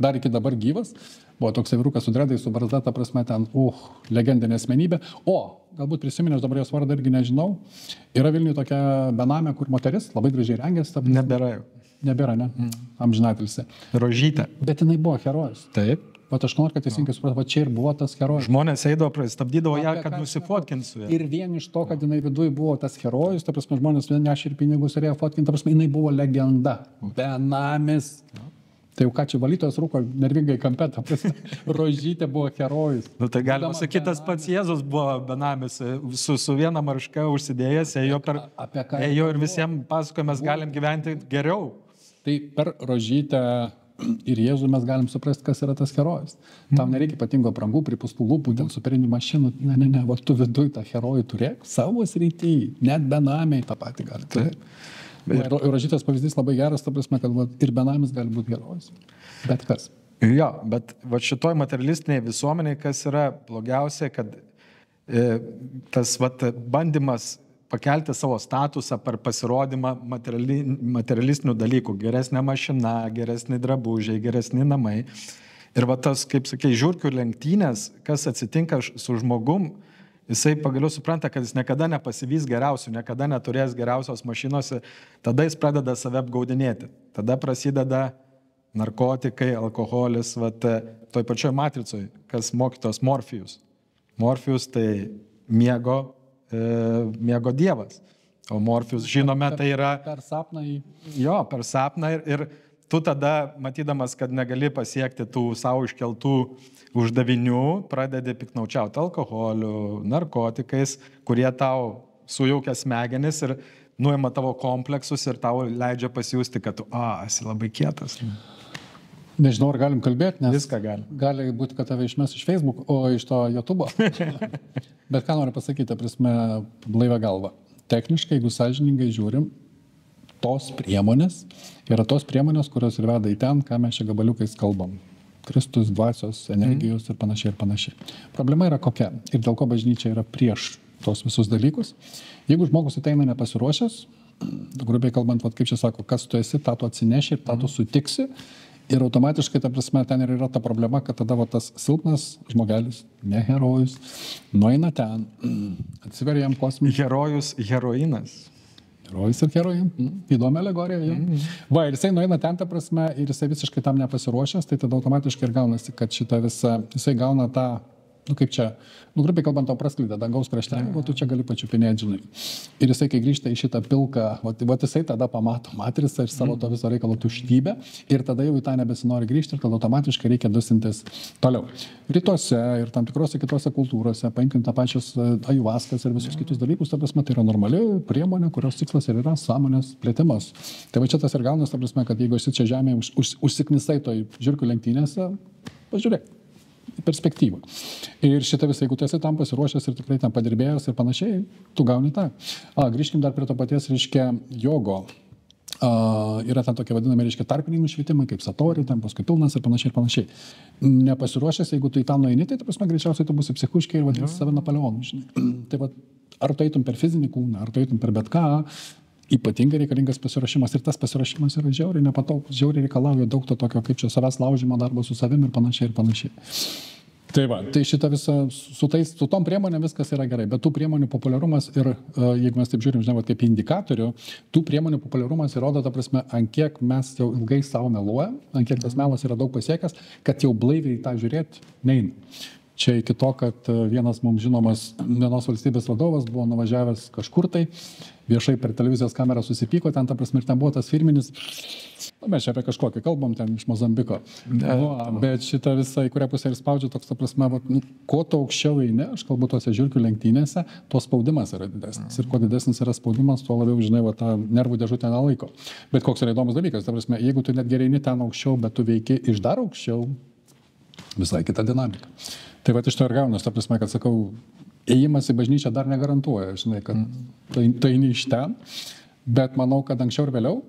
dar iki dabar gyvas. Buvo toks vyrukas su dredai, su barzda, ta prasme, ten, legendinė asmenybė. Galbūt prisiminęs, dabar jos vardą irgi nežinau. Yra Vilniuje tokia benamė, kur moteris labai gražiai rengėsi. Nebėra jau. Nebėra, ne? Amžinatilsė. Rožytė. Bet jinai buvo herojus. Taip. Aš noriu, kad teisingai supratu, čia ir buvo tas herojus. Žmonės eidavo, stabdydavo ją, kad nusifotkintų su ją. Ir vien iš to, kad jinai viduje buvo tas herojus, ta prasme, žmonės nešė ir pinigus ir ją fotkinti, ta prasme, jinai buvo legenda. Benamis. Tai jau ką čia valytojas rūko nervingai kampe, ta prasme, Rožytė buvo herojus. Tai galima sakyti, tas pats Jėzus buvo benamis, su viena marška užsidėjęs, ėjo ir visiems pasakojo, mes galim gyventi geriau. Tai per Rožytę ir Jėzų mes galim suprasti, kas yra tas herojus. Tam nereikia ypatingo aprangų, pripūstų lūpų, dėl superinių mašinų. Ne, tu viduj tą herojų turėk savo srity, net benamiai tą patį gali turėti. Ir Rožytės pavyzdys labai geras, ta prasme, kad ir benamis gali būti herojus. Bet kas? Jo, bet šitoj materialistinėje visuomenėje, kas yra blogiausia, kad tas bandymas pakelti savo statusą per pasirodymą materialistinių dalykų. Geresnė mašina, geresni drabužiai, geresni namai. Ir tas, kaip sakai, žiurkių lenktynės, kas atsitinka su žmogum, jisai pagaliau supranta, kad jis niekada nepasivys geriausių, niekada neturės geriausios mašinos, tada jis pradeda save apgaudinėti. Tada prasideda narkotikai, alkoholis, toj pačioj matricoj, kas mokytos Morfijus. Morfijus tai miego dievas. O Morfijus, žinome, tai yra... Per sapną į... Jo, per sapną ir tu tada, matydamas, kad negali pasiekti tų savo iškeltų uždavinių, pradedi piknaučiauti alkoholiu, narkotikais, kurie tau sujaukia smegenis ir nuima tavo kompleksus ir tau leidžia pasijusti, kad tu, esi labai kietas. Nežinau, ar galim kalbėti, nes viską gali būti, kad tave išmes iš Facebook, o iš to YouTube'o. Bet ką noriu pasakyti, prasme, blaivę galvą. Techniškai, jeigu sąžiningai žiūrim, tos priemonės yra tos priemonės, kurios ir veda į ten, ką mes čia gabaliukais kalbam. Kristus, dvasios, energijos ir panašiai. Problema yra kokia ir dėl ko bažnyčia yra prieš tos visus dalykus. Jeigu žmogus ateina nepasiruošęs, grubiai kalbant, kaip čia sako, kas tu esi, tą tu atsineši ir tą tu sutiksi. Ir automatiškai, ta prasme, ten ir yra ta problema, kad tada tas silpnas žmogelis, ne herojus, nueina ten, atsiveria jam kosminį. Herojus, heroinas. Herojus ir heroin. Įdomi alegorija. Ir jisai nueina ten, ta prasme, ir jisai visiškai tam nepasiruošęs, tai tada automatiškai ir gaunasi, kad šitą visą, jisai gauna tą kaip čia, grubiai kalbant, tau prasklyda dangaus kraštelį, o tu čia gali pačiupinėti, žinai. Ir jisai, kai grįžta į šitą pilką, jisai tada pamato matricą ir savo to viso reikalo tuštybę ir tada jau į tą nebesinori grįžti ir tada automatiškai reikia dusintis toliau. Rytuose ir tam tikrose kitose kultūrose, paimkim tą pačias ajuvaskas ir visus kitus dalykus, ta prasme, tai yra normali priemonė, kurios tikslas ir yra sąmonės plėtimas. Tai va čia tas ir gaunas, ta prasme, kad jeigu esi čia žemėje užsiknisai toj žiurkių lenktynėse, pažiūrėk į perspektyvą. Ir šitą visą, jeigu tu esi tam pasiruošęs ir tikrai tam padirbėjęs ir panašiai, tu gauni tą. Grįžkim dar prie to paties, reiškia, jogo. Yra ten tokie vadinami, reiškia, tarpiniai nušvitimai, kaip satori, ten paskui pilnas ir panašiai ir panašiai. Nepasiruošęs, jeigu tu į tą nueini, tai, ta prasme, greičiausiai tu būsi psichuškai ir vadinasi save Napoleonu, žinai. Tai va, ar tu eitum per fizinį kūną, ar tu eitum per bet ką, ypatingai reikalingas pasiruošimas ir tas pasiruošimas yra žiauriai nepatogus, žiauriai reikalauja daug to tokio, kaip čia savęs laužimo darbo su savimi ir panašiai ir panašiai. Tai va, tai šitą visą, su tom priemonėm viskas yra gerai, bet tų priemonių populiarumas ir, jeigu mes taip žiūrim, žinoma, kaip indikatorių, tų priemonių populiarumas įrodo, ta prasme, ant kiek mes jau ilgai savo meluojam, ant kiek tas melas yra daug pasiekęs, kad jau blaiviai tą žiūrėti neina. Čia iki to, kad vienas mums žinomas vienos valstybės vadovas buvo nuvažiavęs kažkur tai, viešai per televizijos kamerą susipyko, ten ta prasme ir ten buvo tas firminis, mes čia apie kažkokį kalbam, ten iš Mozambiko. Bet šitą visą, į kurią pusę ir spaudžia, toks ta prasme, kuo to aukščiau eini, aš kalbu tose žiurkių lenktynėse, tuo spaudimas yra didesnis. Ir kuo didesnis yra spaudimas, tuo labiau, žinai, tą nervų dėžutę nelaiko. Bet koks yra įdomus dalykas, ta prasme, jeigu tu net gerai eini ten aukščiau, bet tu veiki iš dar aukščiau, visai kita dinamika. Tai va iš to ir gaunas, ta prasme, kad sakau, ėjimas į bažnyčią dar negarantuoja, žinai, kad tai ne iš ten, bet manau, kad anksčiau ir vėliau,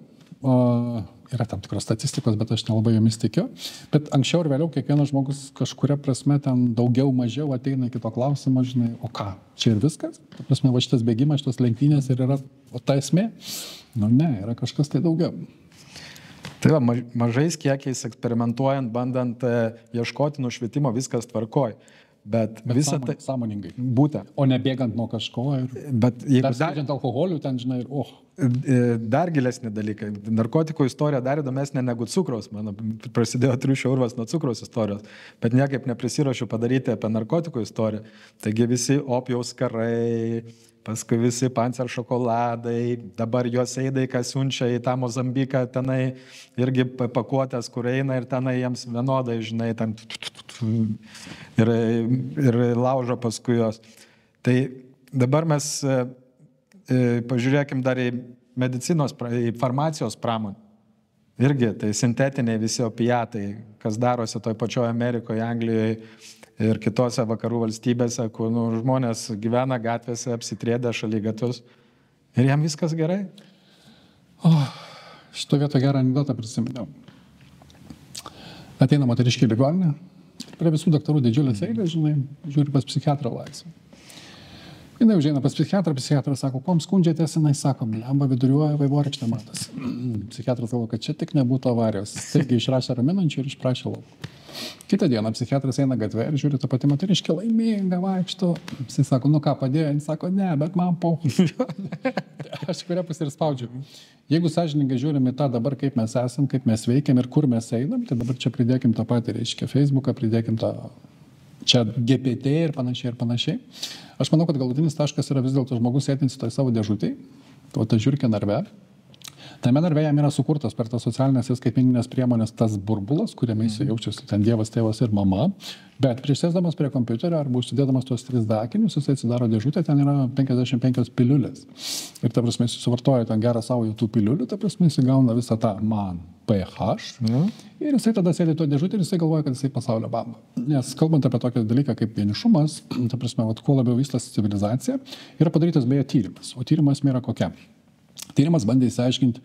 yra tam tikros statistikos, bet aš nelabai jomis tikiu, bet anksčiau ir vėliau kiekvienas žmogus kažkuria prasme ten daugiau mažiau ateina iki to klausimo, žinai, o ką, čia ir viskas? Ta prasme, va šitas bėgimas, šitos lenktynės ir yra ta esmė? Nu ne, yra kažkas tai daugiau. Tai va, mažais kiekiais eksperimentuojant, bandant ieškoti nušvietimo, viskas tvarkoj. Bet visą tai... Sąmoningai. Būtent. O nebėgant nuo kažko ir... Bet jeigu dar skleidžiant alkoholių ten, žinai, ir Dar gilesni dalykai. Narkotikų istorija dar įdomesnė negu cukraus. Mano prasidėjo triušio urvas nuo cukraus istorijos. Bet niekaip neprisiruošiu padaryti apie narkotikų istoriją. Taigi visi opijaus karai... Paskui visi pancer šokoladai, dabar jos eidai, kas siunčia į tą Mozambiką, tenai irgi pakuotės, kur eina ir tenai jiems vienodai, žinai, ten ir laužo paskui jos. Tai dabar mes pažiūrėkim dar į medicinos, į farmacijos pramonę. Irgi tai sintetiniai visi opiatai, kas darosi toj pačioje Amerikoje, Anglijoje, ir kitose vakarų valstybėse, kur žmonės gyvena gatvėse, apsitrėdę šaligatvius ir jam viskas gerai. Šito vietą gerą anekdotą prisiminiau. Ateina moteriškė į ligoninę, prie visų daktarų didžiulės eilės, žinai, žiūri pas psichiatrą laisvę. Jinai užeina pas psichiatrą, psichiatras sako, kuom skundžiatės, jinai sako, blemba viduriuoja, vaivorykštė matas. Psichiatras galvo, kad čia tik nebūtų avarijos. Taigi išrašė raminančių ir išprašė lauk. Kitą dieną psichiatras eina gatvę ir žiūri, ta pati moteriškė laiminga vaikšto. Jis sako, nu ką padėjo, jis sako, ne, bet man Aš kurią pusę ir spaudžiu. Jeigu sąžiningai žiūrime tą dabar, kaip mes esam, kaip mes veikiam ir kur mes einam, tai dabar čia pridėkim tą patį, reiškia, Facebooką, pridėkim tą čia GPT ir panašiai ir panašiai. Aš manau, kad galutinis taškas yra vis dėlto žmogus sėdintis toj savo dėžutėj, ta žiurkė narve. Tame narve jam yra sukurtas per tas socialinės ir skaitmeninės priemonės tas burbulas, kuriame jis jaučiasi ten dievas, tėvas ir mama. Bet prieš sėsdamas prie kompiuterio arba užsidėdamas tuos 3D akinius, jis atsidaro dėžutę, ten yra 55 piliulės. Ir ta prasme, jis suvartoja ten gerą savo tų piliulių, ta prasme, jis gauna visą tą man pH. Ir jisai tada sėdi to dėžutę ir jisai galvoja, kad jisai pasaulio bamba. Nes kalbant apie tokį dalyką kaip vienišumas, ta prasme, kuo labiau vystosi civilizacija, yra padarytas beje tyrimas. O tyrimas yra kokia? Tyrimas bandė įsiaiškinti,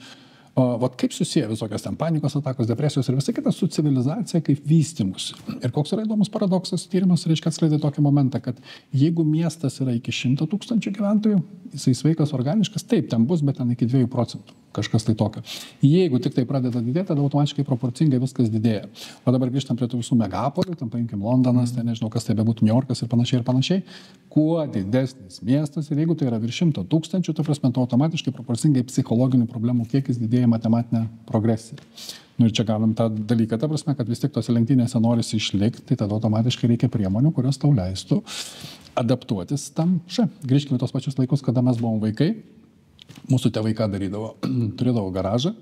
kaip susiję visokios ten panikos atakos, depresijos ir visai kita su civilizacija kaip vystymus. Ir koks yra įdomus paradoksas, tyrimas reiškia atskleidė tokį momentą, kad jeigu miestas yra iki 100 000 gyventojų, jisai sveikas, organiškas, taip, ten bus, bet ten iki 2%. Kažkas tai tokio. Jeigu tik tai pradeda didėti, tada automatiškai proporcingai viskas didėja. O dabar grįžtam prie tų visų megapolių, tam paimkim Londonas, tai nežinau, kas tai bebūtų, New Yorkas ir panašiai ir panašiai. kuo didesnis miestas ir jeigu tai yra virš 100 000, ta prasme, to automatiškai proporcingai psichologinių problemų kiekis didėja matematinė progresija. Nu ir čia galim tą dalyką, ta prasme, kad vis tik tose lenktynėse norisi išlikti, tai tada automatiškai reikia priemonių, kurios tau leistų adaptuotis tam. Grįžkime tos pačius laikus, kada mes buvom vaikai. Mūsų tėvai ką darydavo? Turėdavo garažą.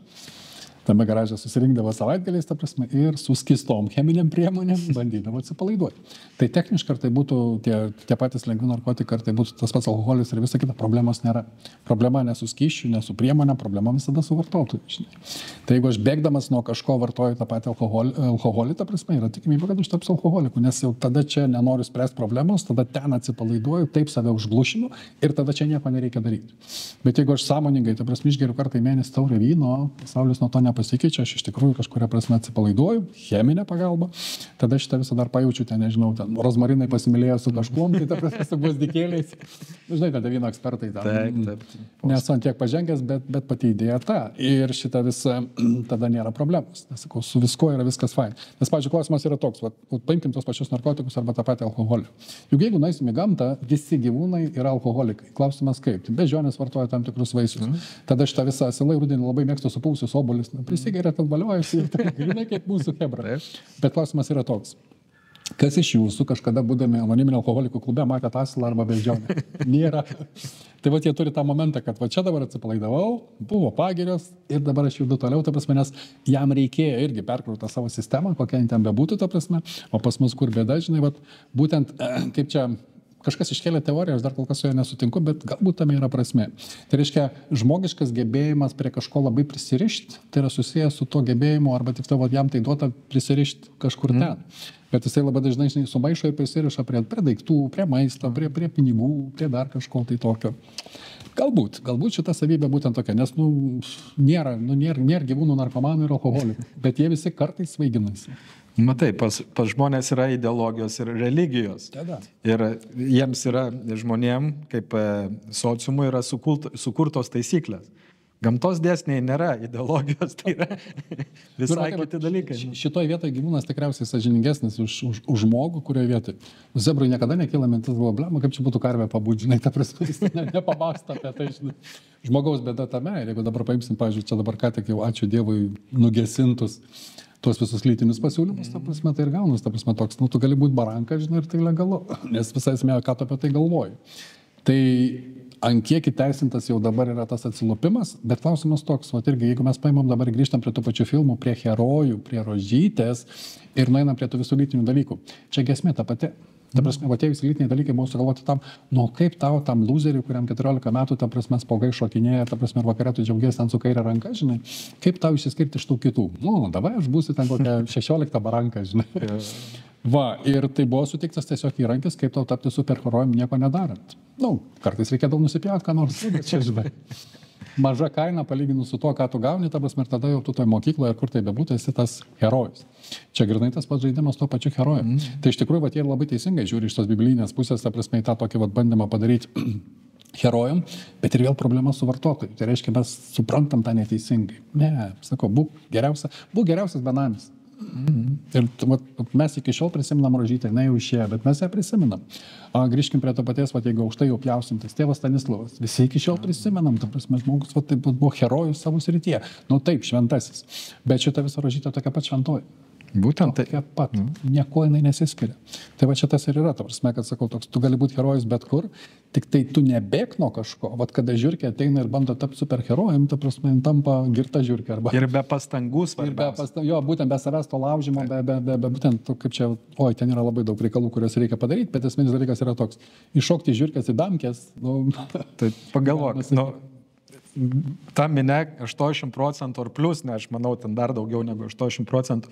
Tame garaže susirinkdavo savaitgaliais, ta prasme, ir su skystom cheminiam priemonėm bandydavo atsipalaiduoti. Tai techniškai, ar tai būtų tie patys lengvi narkotikai, ar tai būtų tas pats alkoholis ir visa kita, problemos nėra. Problema ne su skysčiu, ne su priemonė, problema visada su vartotoju. Žinai. Tai jeigu aš bėgdamas nuo kažko vartoju tą patį alkoholį, ta prasme, yra tikimybė, kad aš tapsiu alkoholiku, nes jau tada čia nenoriu spręsti problemos, tada ten atsipalaiduoju, taip save užglušinu ir tada čia nieko nereikia daryti. Bet jeigu aš sąmoningai, ta prasme, išgeriu kartą į mėnesį taurę vyno, pasaulis nuo to pasikeičia, aš iš tikrųjų kažkuria prasme atsipalaiduoju, cheminė pagalba, tada šitą visą dar pajaučiu, ten, nežinau, ten rozmarinai pasimylėjo su kažkuom, tai ta prasme su gvazdikėliais. Žinai, tada vyno ekspertai ten. Taip. Nesu ant tiek pažengęs, bet pati idėja ta. Ir šitą visą, tada nėra problemos. Nesakau, su visko yra viskas fain. Nes, pavyzdžiui, klausimas yra toks, paimkim tos pačius narkotikus arba tą patį alkoholį. Juk jeigu nueisim į gamtą, visi gyvūnai yra alkoholikai. Klausimas kaip? Beždžionės vartoja tam tikrus vaisius. Tada šitą visą asilai rudenį labai mėgsta supūsius obuolius. Prisigeria, ten valiojasi, grinai kaip mūsų hebra. Bet klausimas yra toks. Kas iš jūsų kažkada būdami anoniminio alkoholikų klube matėt asilą arba beždžionę? Nėra. Tai va, jie turi tą momentą, kad va čia dabar atsipalaidavau, buvo pagirios ir dabar aš judu toliau, ta prasme, nes jam reikėjo irgi perkrauti savo sistemą, kokia ten bebūtų, ta prasme, o pas mus kur bėda, žinai, va, būtent kaip čia kažkas iškėlė teoriją, aš dar kol kas su jo nesutinku, bet galbūt tame yra prasme. Tai reiškia, žmogiškas gebėjimas prie kažko labai prisirišti, tai yra susijęs su to gebėjimu, arba tik tavo jam tai duota prisirišti kažkur ten. Bet jisai labai dažnai sumaišo ir prisiriša prie daiktų, prie maisto, prie pinigų, prie dar kažko tai tokio. Galbūt šita savybė būtent tokia, nes nėra gyvūnų narkomanų ir alkoholikų, bet jie visi kartais svaiginasi. Matai, pas žmonės yra ideologijos ir religijos. Tada. Ir jiems yra, žmonėm, kaip sociumui, yra sukurtos taisyklės. Gamtos dėsniai nėra ideologijos, tai yra visai kiti dalykai. Šitoje vietoje gyvūnas tikriausiai sąžiningesnis už žmogų, kurioje vietoje. Zebrui niekada nekyla mintis problema, kaip čia būtų karvė pabūdžinai, ta prasme, jis nepamąsto apie tai. Žmogaus bėda tame, ir jeigu dabar paimsim, pavyzdžiui, čia dabar ką tik jau, ačiū Dievui, nugesintus tuos visus lytinius pasiūlymus, ta prasme, tai ir gaunas, ta prasme, toks, tu gali būti baranka, žinai, ir tai legalu, nes visai esmė, ką tu apie tai galvoji. Tai ant kiek įteisintas jau dabar yra tas atsilupimas, bet klausimas toks, va irgi, jeigu mes paimam dabar grįžtam prie tų pačių filmų, prie herojų, prie rožytės ir nueinam prie tų visų lytinių dalykų, čia esmė ta pati. Ta prasme, va tie visi lytiniai dalykai buvo sugalvoti tam, kaip tau tam loseriui, kuriam 14 metų, ta prasme, spogai šokinėja, ta prasme, ir vakarė tu džiaugiesi ten su kairė ranka, žinai, kaip tau išsiskirti iš tų kitų. Davai aš būsiu ten kokią 16 baranką, žinai. Va, ir tai buvo sutiktas tiesiog įrankis, kaip tau tapti superherojum nieko nedarant. Kartais reikėdavo nusipjauti, ką nors, bet čia, žinai. Maža kaina palyginus su to, ką tu gauni, ta prasme, ir tada jau tu toj mokykloje, kur tai bebūtų, esi tas herojus. Čia grinai tas pats žaidimas tuo pačiu herojum. Tai iš tikrųjų, jie labai teisingai žiūri iš tos biblinės pusės, ta prasme, į tą tokį bandymą padaryti herojum, bet ir vėl problema su vartotoju. Tai reiškia, mes suprantam tą neteisingai. Ne, sakau, būk geriausias benamis. Ir mes iki šiol prisiminam rožytę, jau išėjo, bet mes ją prisiminam. Grįžkim prie to paties, jeigu aukštai jau pjausintas tėvas Stanislavas, visi iki šiol prisimenam, ta prasme, žmogus tai buvo herojus savo srityje. Taip, šventasis, bet šita visa rožytė tokia pat šventoji. Būtent tokia pat, nieko jinai nesiskiria. Tai va čia tas ir yra, ta prasme, kad sakau, toks, tu gali būti herojus bet kur, tik tai tu nebėk nuo kažko. Vat kada žiurkė ateina ir bando tapti superherojum, ta prasme, tampa girta žiurkė. Arba... Ir be pastangų svarbiausia. Jo, būtent be savęs to laužimo, be būtent, kaip čia, ten yra labai daug reikalų, kuriuos reikia padaryti, bet esminis dalykas yra toks, iššokti žiurkės į damkės. Tai pagalvok, ta minė 80% ar plus, ne, aš manau, ten dar daugiau negu 80%,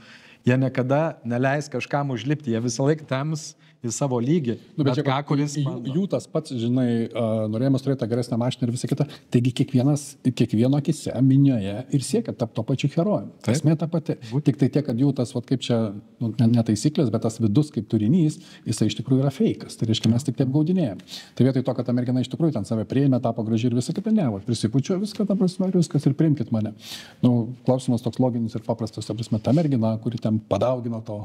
jie niekada neleis kažkam užlipti, jie visą laiką tems į savo lygį. Bet ką, kuris jų tas pats, žinai, norėjimas turėti tą geresnę mašiną ir visą kitą, taigi kiekvieno akise, minioje ir siekia tapti to pačiu herojum. Esmė ta pati. Tik tai tiek, kad jų tas, kaip čia, netaisyklės, bet tas vidus kaip turinys, jisai iš tikrųjų yra feikas. Tai reiškia, mes tik taip gaudinėjom. Tai vietoj to, kad ta mergina iš tikrųjų ten save priėmė, tapo graži ir visą kitą, ne, prisipučiu viską, ta prasme, viskas ir priimkit mane. Klausimas toks loginis ir paprastas, ta prasme, ta mergina, kuri ten padaugino to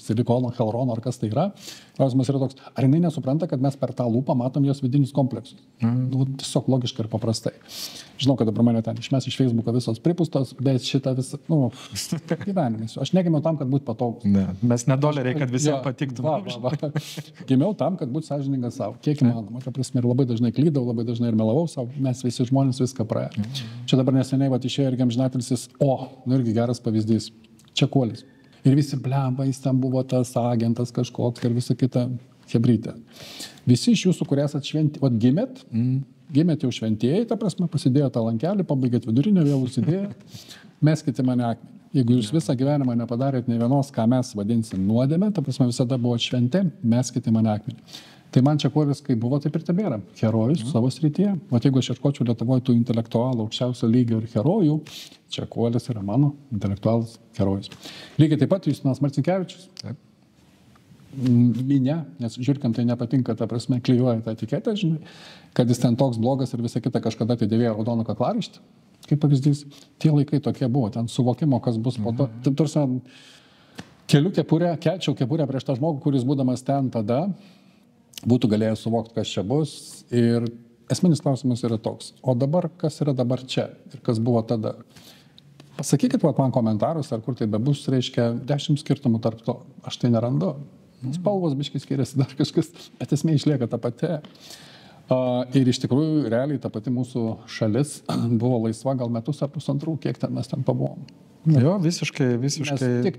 silikono, hialurono ar kas tai yra, Klausimas yra toks, ar jinai nesupranta, kad mes per tą lūpą matom jos vidinius kompleksus? Tiesiog logiškai ir paprastai. Žinau, kad dabar mane ten išmes iš Facebook'o visos pripustos, bet šitą visą, gyvenimas. Aš negimiau tam, kad būtų patogus. Ne, mes nedoleriai, kad visiems patiktų. Gimiau tam, kad būtų sąžiningas savo. Kiek įmanoma. Ta prasme, ir labai dažnai klydau, labai dažnai ir melavau savo. Mes visi žmonės viską praėjo. Čia dabar neseniai išėjo irgi amžinatilsis, irgi geras pavyzdys. Čekuolis. Ir visi blemba, jis ten buvo tas agentas kažkoks ir visa kita hebrytė. Visi iš jūsų, kurie esat šventi, gimėt jau šventieji, ta prasme, pasidėjo tą lankelį, pabaigėt vidurinę, vėl užsidėjo, meskite mane akmenį. Jeigu jūs visą gyvenimą nepadarėt nei vienos, ką mes vadinsim nuodėmę, ta prasme, visada buvo šventė, meskite mane akmenį. Tai man Čekuolis, kai buvo, taip ir tebėra. Herojus savo srityje. O jeigu aš ieškočiau Lietuvoje tų intelektualų aukščiausio lygio ir herojų, Čekuolis yra mano intelektualas herojus. Lygiai taip pat Justinas Marcinkevičius. Taip. Minė, nes žiūrkam tai nepatinka, ta prasme, klijuoja tą etiketę, žinai, kad jis ten toks blogas ir visa kita kažkada tai dėvėjo raudoną kaklaraištį. Kaip pavyzdys, tie laikai tokie buvo, ten suvokimo, kas bus po to. Tarsi kelčiau kepurę prieš tą žmogų, kuris būdamas ten tada būtų galėjęs suvokti, kas čia bus. Ir esminis klausimas yra toks, o dabar kas yra dabar čia ir kas buvo tada? Pasakykit man komentarus, ar kur tai bebus, reiškia 10 skirtumų tarp to. Aš tai nerandu. Spalvos biškai skiriasi dar kažkas, bet esmė išlieka ta pati. Ir iš tikrųjų, realiai ta pati mūsų šalis buvo laisva gal metus ar pusantrų, kiek ten mes ten pabuvom. Jo, visiškai.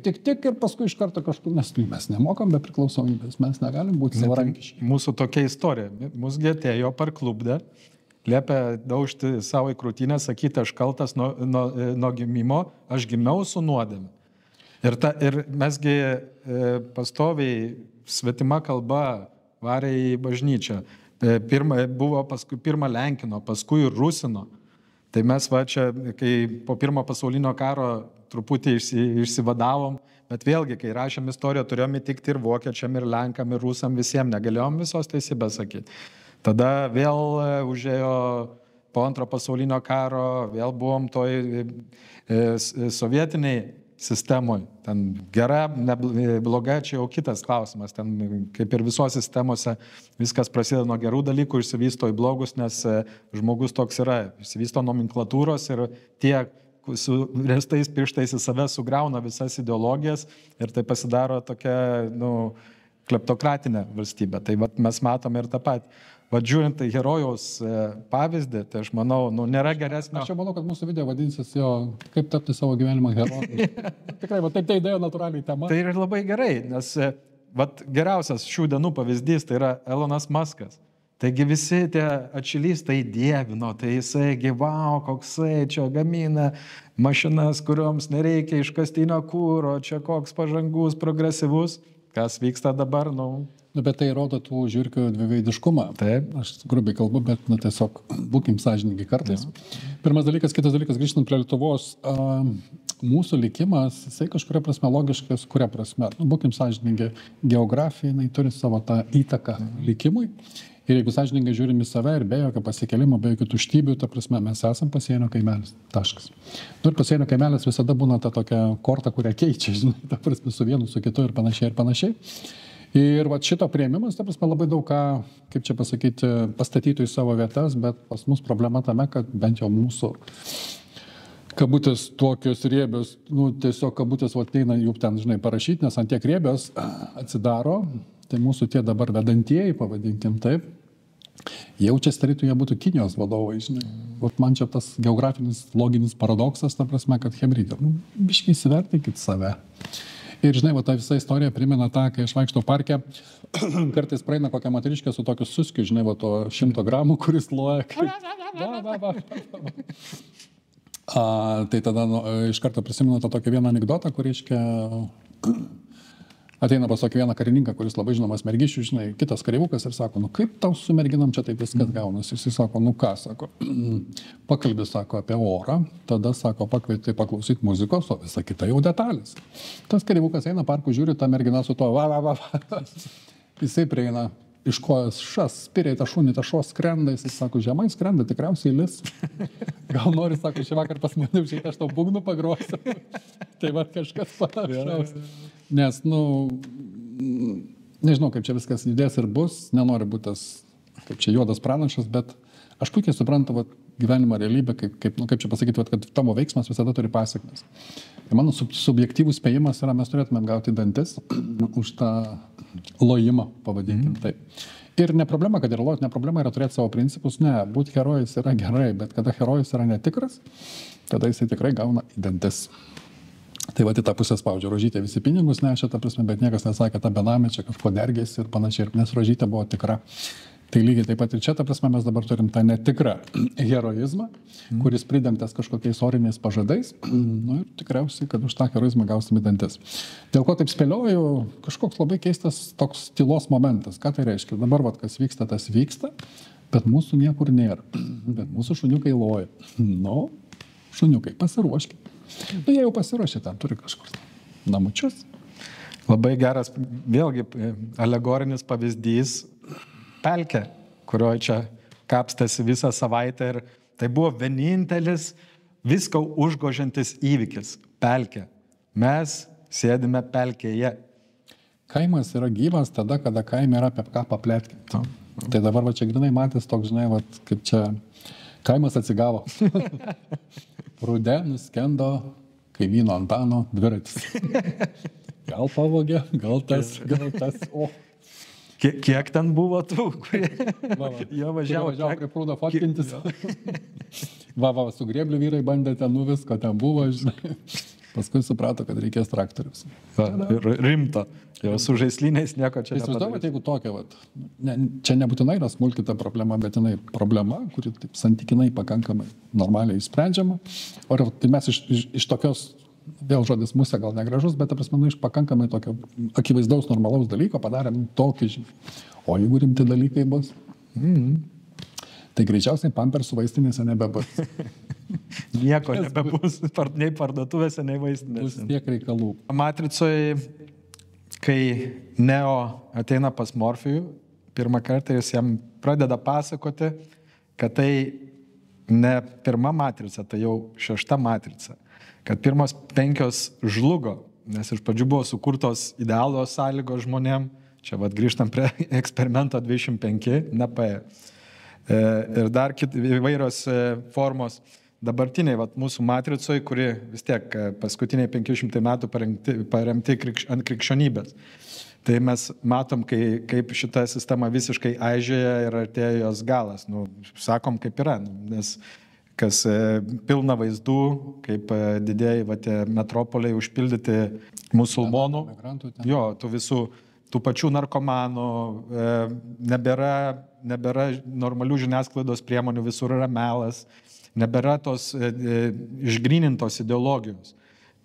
Tik ir paskui iš karto kažkur, nes mes nemokam be priklausomybės, mes negalim būti savarankiški. Mūsų tokia istorija. Mūsų atėjo parklubdė, liepė daužti savo į krūtinę, sakyti, aš kaltas nuo gimimo, aš gimiau su nuodėme. Ir mesgi pastoviai svetima kalba varė į bažnyčią. Buvo paskui pirmą lenkino, paskui rusino. Tai mes čia, kai po pirmo pasaulinio karo truputį išsivadavom, bet vėlgi, kai rašėm istoriją, turėjom įtikti ir vokiečiam, ir lenkam, ir rusam, visiems negalėjom visos teisybės sakyti. Tada vėl užėjo po antro pasaulinio karo, vėl buvom toj sovietiniai sistemoje. Ten gera, bloga, čia jau kitas klausimas. Ten kaip ir visose sistemose viskas prasideda nuo gerų dalykų, išsivysto į blogus, nes žmogus toks yra. Išsivysto nomenklatūros ir tie su restais pirštais į save sugriauna visas ideologijas ir tai pasidaro tokia, kleptokratinė valstybė. Tai mes matome ir tą patį. Žiūrint tai herojaus pavyzdį, tai aš manau, nėra geresnio. Aš jau manau, kad mūsų video vadinsis jo, kaip tapti savo gyvenimą herojų. Tikrai, taip tai idėjo natūraliai tema. Tai yra labai gerai, nes geriausias šių dienų pavyzdys tai yra Elonas Muskas. Taigi visi tie atšilystai dievino, tai jisai gyvau, koksai čia gamina mašinas, kurioms nereikia iškastinio kuro, čia koks pažangus, progresyvus. Kas vyksta dabar, Bet tai rodo tų žiūrkių dviveidiškumą. Taip. Aš grubiai kalbu, bet tiesiog būkim sąžiningi kartais. Pirmas dalykas, kitas dalykas, grįžtant prie Lietuvos, mūsų likimas, jisai kažkuria prasme logiškas, kuria prasme, būkim sąžiningi, geografija, jinai turi savo tą įtaką likimui. Ir jeigu sąžiningai žiūrim į save ir be jokio pasikelimo, be jokių tuštybių, ta prasme, mes esam pasienio kaimelis. Taškas. Ir pasienio kaimelis visada būna ta tokia korta, kurią keičia, žinai, ta prasme, su vienu, su kitu ir panašiai. Ir šito priėmimas, ta prasme, labai daug ką, kaip čia pasakyti, pastatytų į savo vietas, bet pas mus problema tame, kad bent jau mūsų kabutės tokios riebios, tiesiog kabutės ateina jų ten, žinai, parašyti, nes ant tiek riebios atsidaro, tai mūsų tie dabar vedantieji, pavadinkim taip, jaučiasi tarytų jie būtų Kinijos vadovai, žinai. Man čia tas geografinis, loginis paradoksas, ta prasme, kad hebrytė, biškai įsivertinkit save. Ir žinai, ta visa istorija primena tą, kai aš vaikštau parke, kartais praeina kokią moteriškę su tokiu suskiu, žinai, to 100 gramų, kuris loja. Tai tada iš karto prisimenu tą tokią vieną anekdotą, kur reiškia ateina pas tokį vieną karininką, kuris labai žinomas mergišių, žinai, kitas kareivukas ir sako, kaip tau su merginam čia taip viskas gaunasi. Jis sako, ką, sako, pakalbė, sako, apie orą, tada, sako, pakvietė paklausyti muzikos, o visa kita jau detalės. Tas kareivukas eina parku, žiūri tą merginą su to, Jisai prieina, iš kojos spiriai tą šunį, tą šuo skrenda, jis sako, žemai skrenda, tikriausiai lis. Gal nori, sako, šį vakar pas mane užėjti, aš tau būgnų pagrosiu. Tai kažkas panašaus. Nes, nežinau, kaip čia viskas judės ir bus, nenoriu būti tas, kaip čia juodas pranašas, bet aš puikiai suprantu gyvenimo realybę, kaip čia pasakyti, kad tavo veiksmas visada turi pasiekmes. Ir mano subjektyvus spėjimas yra, mes turėtumėm gauti dantis už tą lojimą, pavadinkim taip. Ir ne problema, kad yra lojot, ne problema yra turėti savo principus, ne, būti herojus yra gerai, bet kada herojus yra netikras, tada jisai tikrai gauna į dantis. Tai va, į tą pusę spaudžia. Rožytė visi pinigus nešė, ta prasme, bet niekas nesakė, ta benamė čia kažko dergėsi ir panašiai, nes Rožytė buvo tikra. Tai lygiai taip pat ir čia, ta prasme, mes dabar turim tą netikrą heroizmą, kuris pridengtas kažkokiais oriniais pažadais. Nu ir tikriausiai, kad už tą heroizmą gausim į dantis. Dėl ko taip spėlioju, kažkoks labai keistas toks tylos momentas. Ką tai reiškia? Dabar, va, kas vyksta, tas vyksta, bet mūsų niekur nėra. Bet mūsų šuniukai loja. Nu, šuniukai, pasiruoškite. Nu, jie jau pasiruošė tam, turi kažkur namučius. Labai geras, vėlgi, alegorinis pavyzdys pelkė, kurioje čia kapstasi visą savaitę ir tai buvo vienintelis viską užgožiantis įvykis - pelkė. Mes sėdime pelkėje. Kaimas yra gyvas tada, kada kaime yra apie ką papletkinti. Tai dabar va čia grinai matys toks, žinai, va, kaip čia kaimas atsigavo. Rūde nuskendo kaimyno Antano dviratis. Gal pavogė, gal tas. O. Kiek ten buvo tų, kurie jo važiavo prie prūdo fotkintis. Su grėbliu vyrai bandė ten visko, ten buvo, žinai. Paskui suprato, kad reikės traktorius. Rimta. Jau su žaisliniais nieko čia nepadarys. Įsivaizduojate, jeigu tokia, čia nebūtinai yra smulkita problema, bet jinai problema, kuri taip santykinai pakankamai normaliai įsprendžiama. O tai mes iš tokios, vėl žodis musė gal negražus, bet iš pakankamai tokio akivaizdaus normalaus dalyko padarėm tokį žymį. O jeigu rimti dalykai bus, tai greičiausiai pampersų vaistinėse nebebus. Nieko nebebus, nei parduotuvėse, nei vaistinėse. Bus tiek reikalų. Matricoje, kai Neo ateina pas Morfijų, pirmą kartą jis jam pradeda pasakoti, kad tai ne pirma matrica, tai jau 6 matrica. Kad pirmos 5 žlugo, nes iš pradžių buvo sukurtos idealios sąlygos žmonėm. Čia grįžtam prie eksperimento 25, nepaėjo. Ir dar įvairios formos. Dabartiniai mūsų matricoje, kuri vis tiek paskutiniai 500 metų paremti ant krikščionybės. Tai mes matom, kaip šita sistema visiškai aižėja ir artėja jos galas. Sakom, kaip yra, nes kas pilna vaizdų, kaip didėjai metropoliai užpildyti musulmonų, tų pačių narkomanų, nebėra normalių žiniasklaidos priemonių, visur yra melas, nebėra tos išgrynintos ideologijos.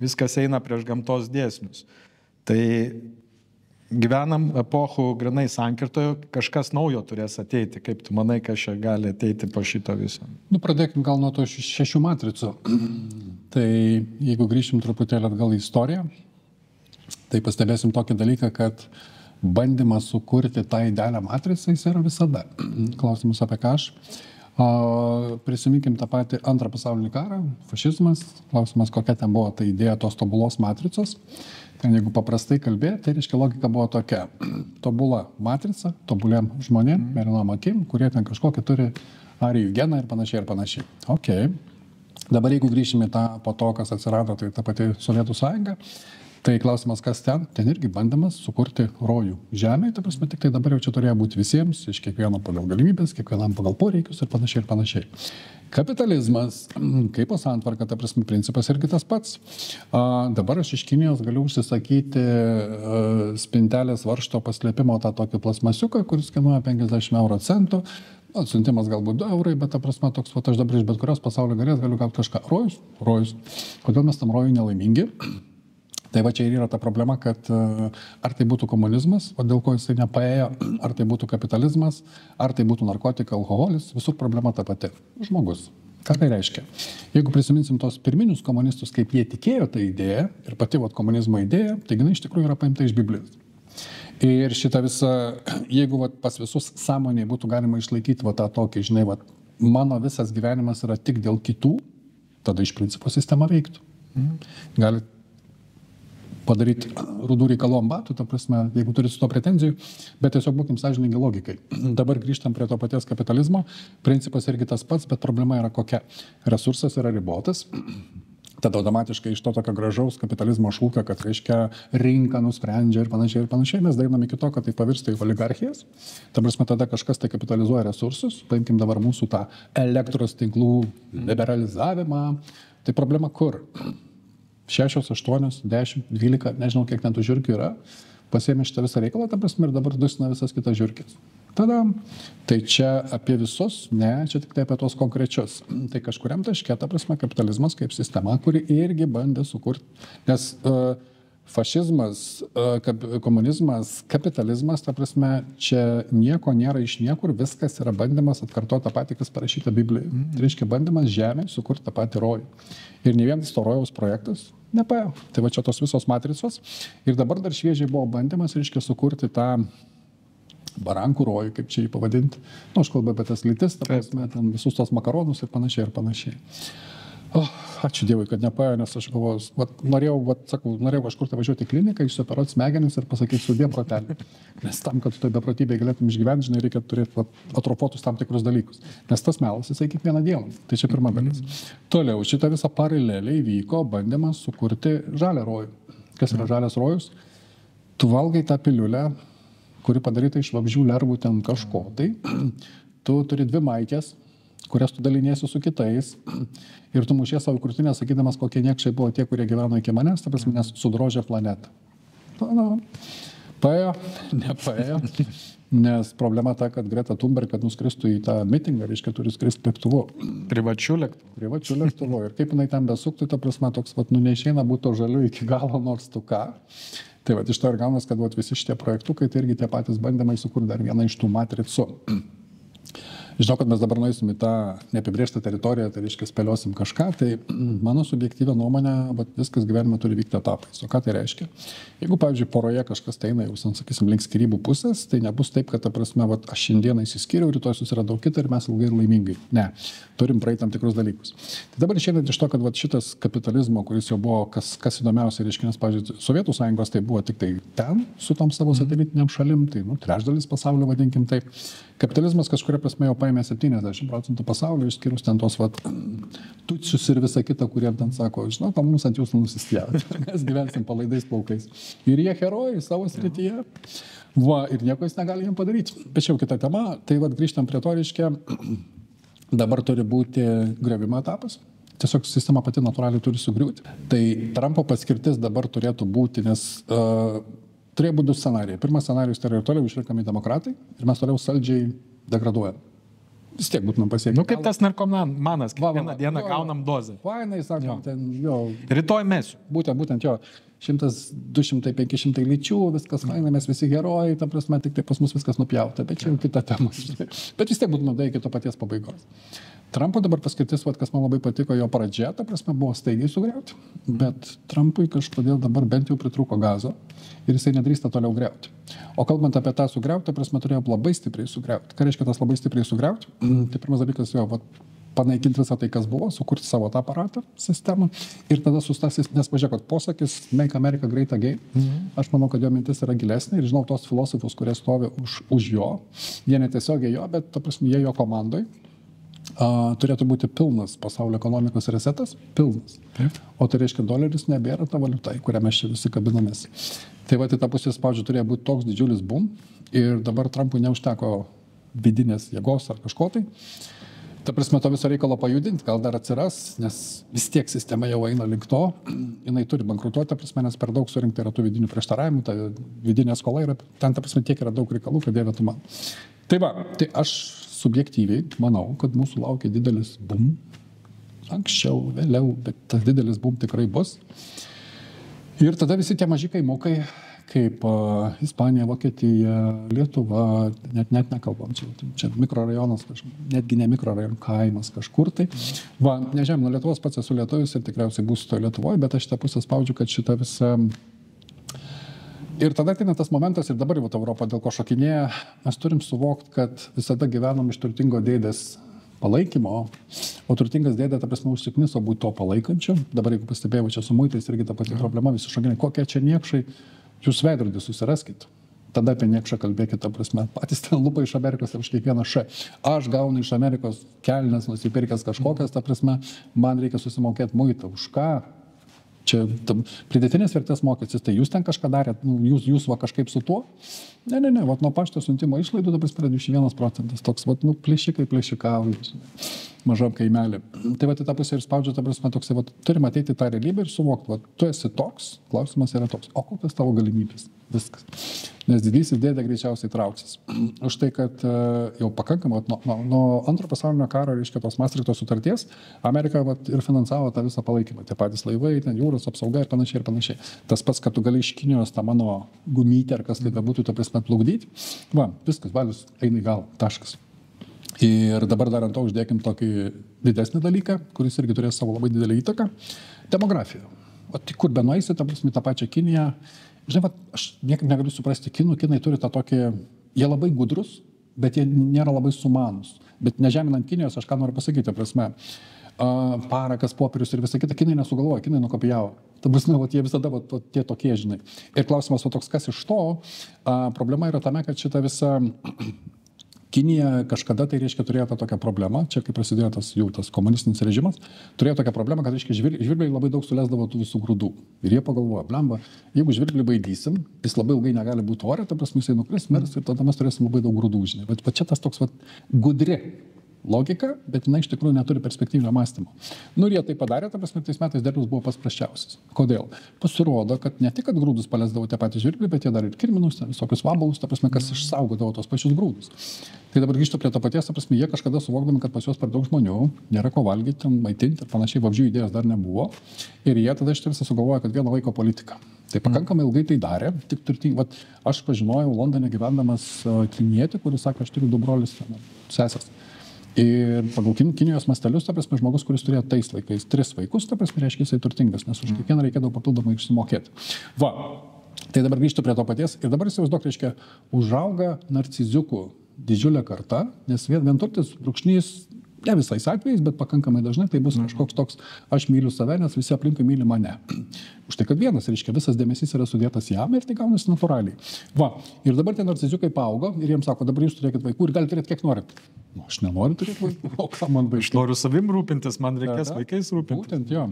Viskas eina prieš gamtos dėsnius. Tai gyvenam epochų grinai sankirtoje, kažkas naujo turės ateiti. Kaip tu manai, kas čia gali ateiti po šito viso? Pradėkim gal nuo to 6 matricų. Tai jeigu grįšim truputėlį atgal į istoriją, tai pastebėsim tokį dalyką, kad bandymas sukurti tą idealią matricą jis yra visada. Klausimus apie ką aš. Prisiminkim tą patį Antrą pasaulinį karą, fašizmas, klausimas, kokia ten buvo ta idėja tos tobulos matricos. Ten jeigu paprastai kalbėti, tai reiškia logika buvo tokia. Tobula matrica, tobuliem žmonėm, mėlynom akim, kurie ten kažkokį turi arijų geną ir panašiai ir panašiai. Ok. Dabar jeigu grįšime tą po to, kas atsirado, tai ta pati Sovietų sąjunga, tai klausimas, kas ten? Ten irgi bandymas sukurti rojų žemėje, ta prasme, tik tai dabar jau čia turėjo būti visiems, iš kiekvieno pagal galimybės, kiekvienam pagal poreikius ir panašiai ir panašiai. Kapitalizmas, kaip santvarka, ta prasme, principas irgi tas pats. Dabar aš iš Kinijos galiu užsisakyti spintelės varžto paslėpimo tą tokį plasmasiuką, kuris kainuoja 50 euro centų. Siuntimas galbūt 2 eurai, bet ta prasme toks, aš dabar iš bet kurios pasaulio galės galiu gauti kažką. Rojus. Kodėl mes tam rojui nelaimingi? Tai va čia ir yra ta problema, kad ar tai būtų komunizmas, o dėl ko jisai nepaėjo, ar tai būtų kapitalizmas, ar tai būtų narkotika, alkoholis, visur problema ta pati. Žmogus. Ką tai reiškia? Jeigu prisiminsim tos pirminius komunistus, kaip jie tikėjo tą idėją ir pati komunizmo idėja, tai jinai iš tikrųjų yra paimta iš Biblijos. Ir šitą visą, jeigu pas visus sąmonėje būtų galima išlaikyti tą tokį, žinai, mano visas gyvenimas yra tik dėl kitų, tada iš principo sistema veiktų. Galit padaryti rudų reikalų ant batų, ta prasme, jeigu turi su to pretenzijų, bet tiesiog būkim sąžiningi logikai. Dabar grįžtam prie to paties kapitalizmo, principas irgi tas pats, bet problema yra kokia. Resursas yra ribotas. Tada automatiškai iš to tokio gražaus kapitalizmo šūkio, kad reiškia rinka nusprendžia ir panašiai, mes dainam iki to, kad tai pavirsta į oligarchijas. Ta prasme, tada kažkas tai kapitalizuoja resursus, paimkim dabar mūsų tą elektros tinklų liberalizavimą. Tai problema kur? 6, 8, 10, 12, nežinau kiek ten tų žiurkių yra, pasiėmė šitą visą reikalą, ta prasme, ir dabar dusina visas kitas žiurkės. Tada, tai čia apie visus, ne, čia tik tai apie tos konkrečius. Tai kažkuriam taške, ta prasme, kapitalizmas kaip sistema, kuri irgi bandė sukurti, nes fašizmas, komunizmas, kapitalizmas, ta prasme, čia nieko nėra iš niekur, viskas yra bandymas atkartoti tą patį, kas parašyta Biblijoje. Tai reiškia bandymas žemė sukurti tą patį rojų. Ir ne vienas to rojaus projektas nepaėjo. Tai va čia tos visos matricos. Ir dabar dar šviežiai buvo bandymas, reiškia, sukurti tą barankų rojų, kaip čia jį pavadinti. Nu, aš kalbu apie tas lytis, ta prasme, ten visus tos makaronus ir panašiai, ir panašiai. Ačiū Dievui, kad nepaėjo, nes aš galvoju, norėjau kažkur tai važiuoti į kliniką, išsioperuoti smegenis ir pasakyti sudie protelį. Nes tam, kad tu toj beprotybėje galėtum išgyventi, žinai, reikia turėti atrofuotus tam tikrus dalykus. Nes tas melas, jisai kiekvieną dieną. Tai čia pirma dalis. Toliau, šitą visą paralelę įvyko bandymas sukurti žalią rojų. Kas yra žalias rojus? Tu valgai tą piliulę, kuri padaryta iš vabzdžių lervų ten kažko. Tai tu turi 2 maikės, kurias tu daliniesi su kitais ir tu mušė savo krūtinę, sakydamas, kokie niekšai buvo tie, kurie gyveno iki manęs, ta prasme, nes sudrožė planetą. Paėjo, nepaėjo, nes problema ta, kad Greta Thunberg, kad nuskristų į tą mitingą, reiškia, turi skristi lėktuvu. Privačiu lėktuvu. Ir kaip jinai ten besuktų, ta prasme, toks, neišeina būtų žaliu iki galo, nors tu ką. Tai va, iš to ir gaunas, kad visi šitie projektukai, tai irgi tie patys bandymai sukurti dar vieną iš tų matricų. Žinau, kad mes dabar nueisim į tą neapibrėžtą teritoriją, tai reiškia spėliosim kažką, tai mano subjektyvia nuomonė, viskas gyvenime turi vykti etapais. O ką tai reiškia? Jeigu, pavyzdžiui, poroje kažkas eina jau, sakysim, link skyrybų pusės, tai nebus taip, kad, ta prasme, aš šiandieną įsiskyriau, rytoj susiradau kitą ir mes ilgai ir laimingai. Ne, turim praeiti tam tikrus dalykus. Tai dabar išeinant iš to, kad šitas kapitalizmo, kuris jau buvo, kas įdomiausia, reiškia, nes, pavyzdžiui, Sovietų Sąjungos tai buvo tik tai ten, su tom savo satelitiniam šalim, tai, trečdalis pasaulio, vadinkim taip. Kapitalizmas kažkuria prasme jau paėmė 70% pasaulio, išskyrus ten tos tutsius ir visą kitą, kurie ten sako, žinau, mums ant jūsų nusispjauti, mes gyvensim palaidais plaukais. Ir jie herojai savo srityje, ir nieko jis negali jiem padaryti. Bet čia jau kita tema, tai grįžtam prie to, reiškia, dabar turi būti griovimo etapas. Tiesiog sistema pati natūraliai turi sugriūti. Tai Trumpo paskirtis dabar turėtų būti, nes turėjo būti 2 scenarijai. Pirmas scenarijus tai yra ir toliau išrenkami demokratai ir mes toliau saldžiai degraduojam. Vis tiek būtumėm pasiekę. Kaip tas narkomanas, kiekvieną dieną gaunam dozę. Vainai, sakom, ten jo. Rytoj mesiu. Būtent jo. 100, 200, 500 lyčių, viskas faina, mes visi herojai, ta prasme, tik tai pas mus viskas nupjauta, bet čia jau kita tema. Bet vis tiek būtume iki to paties pabaigos. Trumpo dabar paskirtis, kas man labai patiko, jo pradžia, ta prasme, buvo staigiai sugriauti, bet Trumpui kažkodėl dabar bent jau pritrūko gazo ir jisai nedrįsta toliau griauti. O kalbant apie tą sugriauti, ta prasme, turėjo labai stipriai sugriauti. Ką reiškia tas labai stipriai sugriauti? Tai pirmas dalykas jo, panaikinti visą tai, kas buvo, sukurti savo tą aparatą, sistemą ir tada sustasis, nes pažiūrėk, posakis Make America Great Again, aš manau, kad jo mintis yra gilesnė ir žinau tos filosofus, kurie stovi už jo, jie netiesiogiai jo, bet ta prasme, jie jo komandoj. Turėtų būti pilnas pasaulio ekonomikos resetas, pilnas. O tai reiškia, doleris nebėra ta valiuta, į kurią mes čia visi kabinamės. Tai va, tai ta pusės, pavyzdžiui, turėjo būti toks didžiulis boom ir dabar Trumpui neužteko vidinės jėgos ar kažko tai. Ta prasme, to viso reikalo pajudinti, gal dar atsiras, nes vis tiek sistema jau eina link to, jinai turi bankrutuoti, ta prasme, nes per daug surinkti yra tų vidinių prieštaravimų, ta vidinė skola yra, ten, ta prasme, tiek yra daug reikalų, kad dieve tu man. Tai va, tai aš subjektyviai manau, kad mūsų laukia didelis boom, anksčiau, vėliau, bet tas didelis boom tikrai bus. Ir tada visi tie maži kaimukai, kaip Ispanija, Vokietija, Lietuva, net nekalbam, čia mikrorajonas, netgi ne mikrorajon, kaimas kažkur tai. Va, nežinau, nuo Lietuvos pats esu lietuvis ir tikriausiai būsiu to Lietuvoje, bet aš šitą pusę spaudžiu, kad šitą visą... Ir tada ateina tas momentas ir dabar jau Europa dėl ko šokinėja, mes turim suvokti, kad visada gyvenom iš turtingo dėdės palaikymo, o turtingas dėdė, ta prasme, užsikniso būti to palaikančiu. Dabar, jeigu pastebėjau, čia su muitais irgi ta pati problema, visi šokiniai, kokie čia niekšai, jūs veidrodį susiraskit. Tada apie niekšą kalbėkit, ta prasme, patys ten lupa iš Amerikos ir už kiekvieną š. Aš gaunu iš Amerikos kelnes, nusipirkęs kažkokias, ta prasme, man reikia susimokėti muitą. Už ką? Čia pridėtinės vertės mokestis, tai jūs ten kažką darėt, jūs va kažkaip su tuo? Ne, vat nuo pašto siuntimo išlaidų dabar sprendžiu 21%, toks, vat, plėšikai plėšikauja, mažam kaimelį. Tai va, į tą pusę ir spaudžia, ta prasme, toksai, va, turim ateiti tą realybę ir suvokti, va, tu esi toks, klausimas yra toks, o kokios tavo galimybės? Viskas. Nes didysis dėdė greičiausiai trauksis. Už tai, kad jau pakankamai, nuo antro pasaulinio karo, reiškia tos Maastrichto sutarties, Amerika vat, ir finansavo tą visą palaikymą. Tie patys laivai, ten jūros apsauga ir panašiai ir panašiai. Tas pats, kad tu gali iš Kinijos tą mano gumytę ar kas tai bebūtų, ta prasme, plukdyti. Va, viskas, valius eina į galą, taškas. Ir dabar dar ant to uždėkim tokį didesnį dalyką, kuris irgi turės savo labai didelį įtaką. Demografija. O tik kur be nueisi, ta prasme, tą pačią Kiniją. Žinai, va, aš niekaip negaliu suprasti kinų. Kinai turi tą tokį, jie labai gudrus, bet jie nėra labai sumanus. Bet nežeminant Kinijos, aš ką noriu pasakyti, prasme, parakas, popierius ir visą kitą, kinai nesugalvoja, kinai nukopijavo. Ta prasme, va, jie visada va, tie tokie, žinai. Ir klausimas, va, toks, kas iš to, problema yra tame, kad šita visa Kinija kažkada tai, reiškia, turėjo tą tokią problemą, čia kai prasidėjo tas komunistinis režimas, turėjo tokią problemą, kad, reiškia, žvirbliai labai daug sulesdavo tų visų grūdų. Ir jie pagalvojo, blemba, jeigu žvirblį baidysim, jis labai ilgai negali būti ore, ta prasme, jisai nukris, mirs ir tada mes turėsim labai daug grūdų, žinai. Bet čia tas toks gudri logika, bet jinai iš tikrųjų neturi perspektyvinio mąstymo. Nu ir jie tai padarė, ta prasme, tais metais derlius buvo pats prasčiausias. Kodėl? Pasirodo, kad ne tik, kad grūdus palesdavo tie patys žvirbliai, bet jie dar ir kirminus, visokius vabalus, ta prasme, kas išsaugodavo tos pačius grūdus. Tai dabar grįžtu prie to paties, ta prasme, jie kažkada suvokdami, kad pas juos per daug žmonių, nėra ko valgyti, maitinti ir panašiai, vabzdžių idėjos dar nebuvo. Ir jie tada iš tiesų sugalvojo, kad vieno laiko politika. Tai pakankamai ilgai tai darė, tik turtingi, vat, aš pažinojau Londone gyvendamas kinietį, kuris sakė, aš turiu du brolius, sesės. Ir pagal Kinijos mastelius, ta prasme, žmogus, kuris turėjo tais laikais 3 vaikus, ta prasme, reiškia, jisai turtingas, nes už kiekvieną reikėdavo papildomai išsimokėti. Va, tai dabar grįžtu prie to paties ir dabar įsivaizduok, reiškia, užauga narciziukų didžiulė karta, nes vienturtis brūkšnys, ne visais atvejais, bet pakankamai dažnai tai bus kažkoks toks, aš myliu save, nes visi aplinkui myli mane. Už tai, kad vienas, reiškia, visas dėmesys yra sudėtas jam ir tai gaunasi natūraliai. Va, ir dabar tie narciziukai paaugo ir jiems sako, dabar jūs turėkit vaikų ir galite turėti kiek norit. Nu, aš nenoriu turėti vaikų, o ką man vaikai? Aš noriu savim rūpintis, man reikės vaikais rūpintis. Būtent, jo.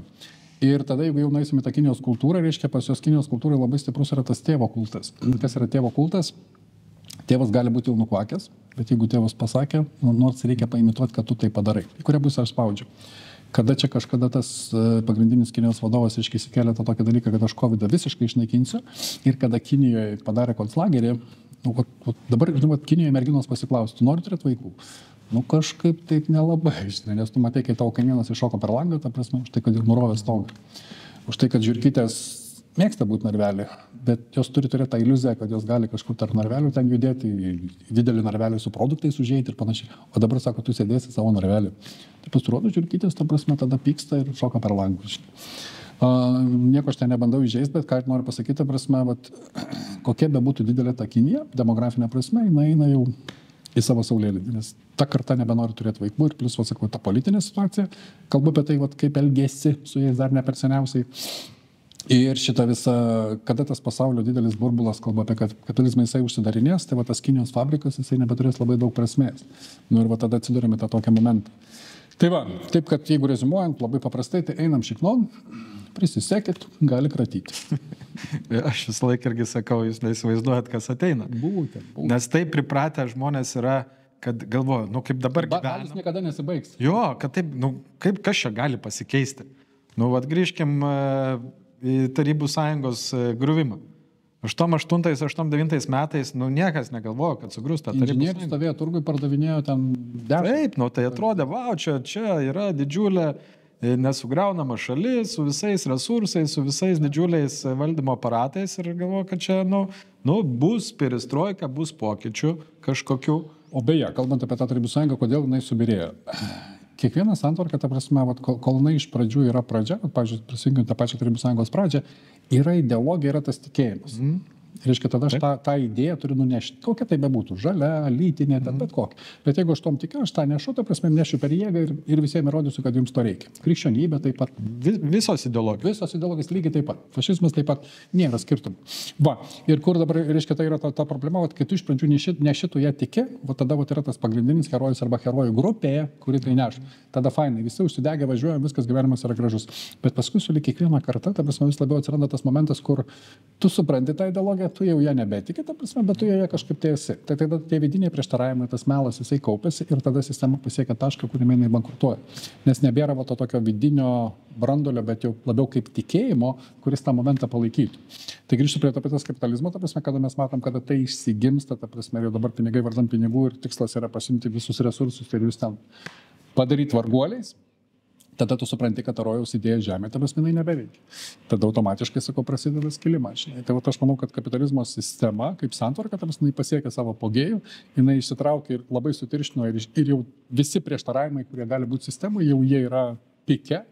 Ir tada, jeigu jau nueisim į tą Kinijos kultūrą, reiškia, pas jos Kinijos kultūrai labai stiprus yra tas tėvo kultas. Kas yra tėvo kultas? Tėvas gali būti jau nukvakęs, bet jeigu tėvas pasakė, nors reikia paimituoti, kad tu tai padarai. Į kurią pusę aš spaudžiu. Kada čia kažkada tas pagrindinis Kinijos vadovas iškėlė tą tokį dalyką, kad aš COVID visiškai išnaikinsiu ir kada Kinijoje padarė konclagerį, dabar, žinoma, Kinijoje merginos pasiklaustų, nori turėti vaikų? Nu kažkaip taip nelabai, žinai, nes tu matai, kai tavo kaimynas iššoko per langą, ta prasme, už tai, kad jau nurovė stogą. Už tai, kad žiurkytės mėgsta būti narvelį, bet jos turi turėti tą iliuziją, kad jos gali kažkur tarp narvelių ten judėti, į didelį narvelį su produktais užeiti ir panašiai. O dabar sako, tu sėdėsi savo narvelį. Tai pasirodo, žiurkytės, ta prasme, tada pyksta ir šoka per langus. Nieko aš ten nebandau įžeisti, bet ką noriu pasakyti, ta prasme, vat, kokia be būtų didelė ta Kinija, demografinė prasme, jinai eina jau į savo saulėlydį, nes ta karta nebenori turėti vaikų ir plus, sakau, ta politinė situacija, kalbu apie tai, vat, kaip elgėsi su jais dar ne per seniausiai. Ir šitą visą, kada tas pasaulio didelis burbulas, kalba apie kapitalizmą, jisai užsidarinės, tai va tas Kinijos fabrikas, jisai nebeturės labai daug prasmės. Nu ir va tada atsidurėme tą tokią momentą. Tai va, taip kad jeigu rezimuojant labai paprastai, tai einam šiknon, prisisekit, gali kratyti. Aš visą laiką irgi sakau, jūs neįsivaizduojat, kas ateina. Būtent. Nes taip pripratę žmonės yra, kad galvoju, nu kaip dabar gyvenam. Balas niekada nesibaigs. Jo, kad taip, nu kaip kas čia gali pasikeisti. Nu, vat grįžkim į Tarybų sąjungos griuvimą. 88-89 metais, nu niekas negalvojo, kad sugrius tą Tarybų sąjungą. Inžinierius stovėjo turgui, pardavinėjo ten 10. Taip, nu tai atrodė, vau, čia yra didžiulė nesugriaunama šalis su visais resursais, su visais didžiuliais valdymo aparatais ir galvoju, kad čia, nu bus perestroika, bus pokyčių kažkokių. O beje, kalbant apie tą Tarybų sąjungą, kodėl jinai subirėjo? Kiekviena santvarka, ta prasme, kol jinai iš pradžių yra pradžia, pavyzdžiui, prisijungiant tą pačią Tarybų sąjungos pradžią, yra ideologija, yra tas tikėjimas. Reiškia, tada aš tą idėją turiu nunešti. Kokia tai bebūtų, žalia, lytinė, bet kokia. Bet jeigu aš tom tikiu, aš tą nešu, ta prasme, nešiu per jėgą ir visiems įrodysiu, kad jums to reikia. Krikščionybė taip pat. Visos ideologijos. Visos ideologijos lygiai taip pat. Fašizmas taip pat nėra skirtumų. Va, ir kur dabar, reiškia, tai yra ta problema, kai tu iš pradžių nešitų ją tiki, va tada va, yra tas pagrindinis herojus arba herojų grupė, kuri tai neša. Tada fainai, visi užsidegę važiuoja, viskas gyvenimas yra gražus. Bet paskui su kiekviena karta, ta prasme, vis labiau atsiranda tas momentas, kur tu supranti tą ideologiją, tu jau ją nebetiki, ta prasme, bet tu joje kažkaip tai esi. Tai tada tie vidiniai prieštaravimai, tas melas, jisai kaupiasi ir tada sistema pasiekia tašką, kuriame jinai bankrutuoja. Nes nebėra va to tokio vidinio brandolio, bet jau labiau kaip tikėjimo, kuris tą momentą palaikytų. Tai grįžtu prie to paties kapitalizmo, ta prasme, kada mes matom, kada tai išsigimsta, ta prasme, jau dabar pinigai vardan pinigų ir tikslas yra pasimti visus resursus ir jūs ten padaryti varguoliais. Tada tu supranti, kad rojaus idėja žemė, ta prasme, jinai nebeveikia. Tada automatiškai, sakau, prasideda skilimas. Tai va, aš manau, kad kapitalizmo sistema, kaip santvarka, ta prasme, jinai pasiekia savo apogėjų, jinai išsitraukia ir labai sutirštino ir jau visi prieštaravimai, kurie gali būti sistemoje, jau jie yra pike.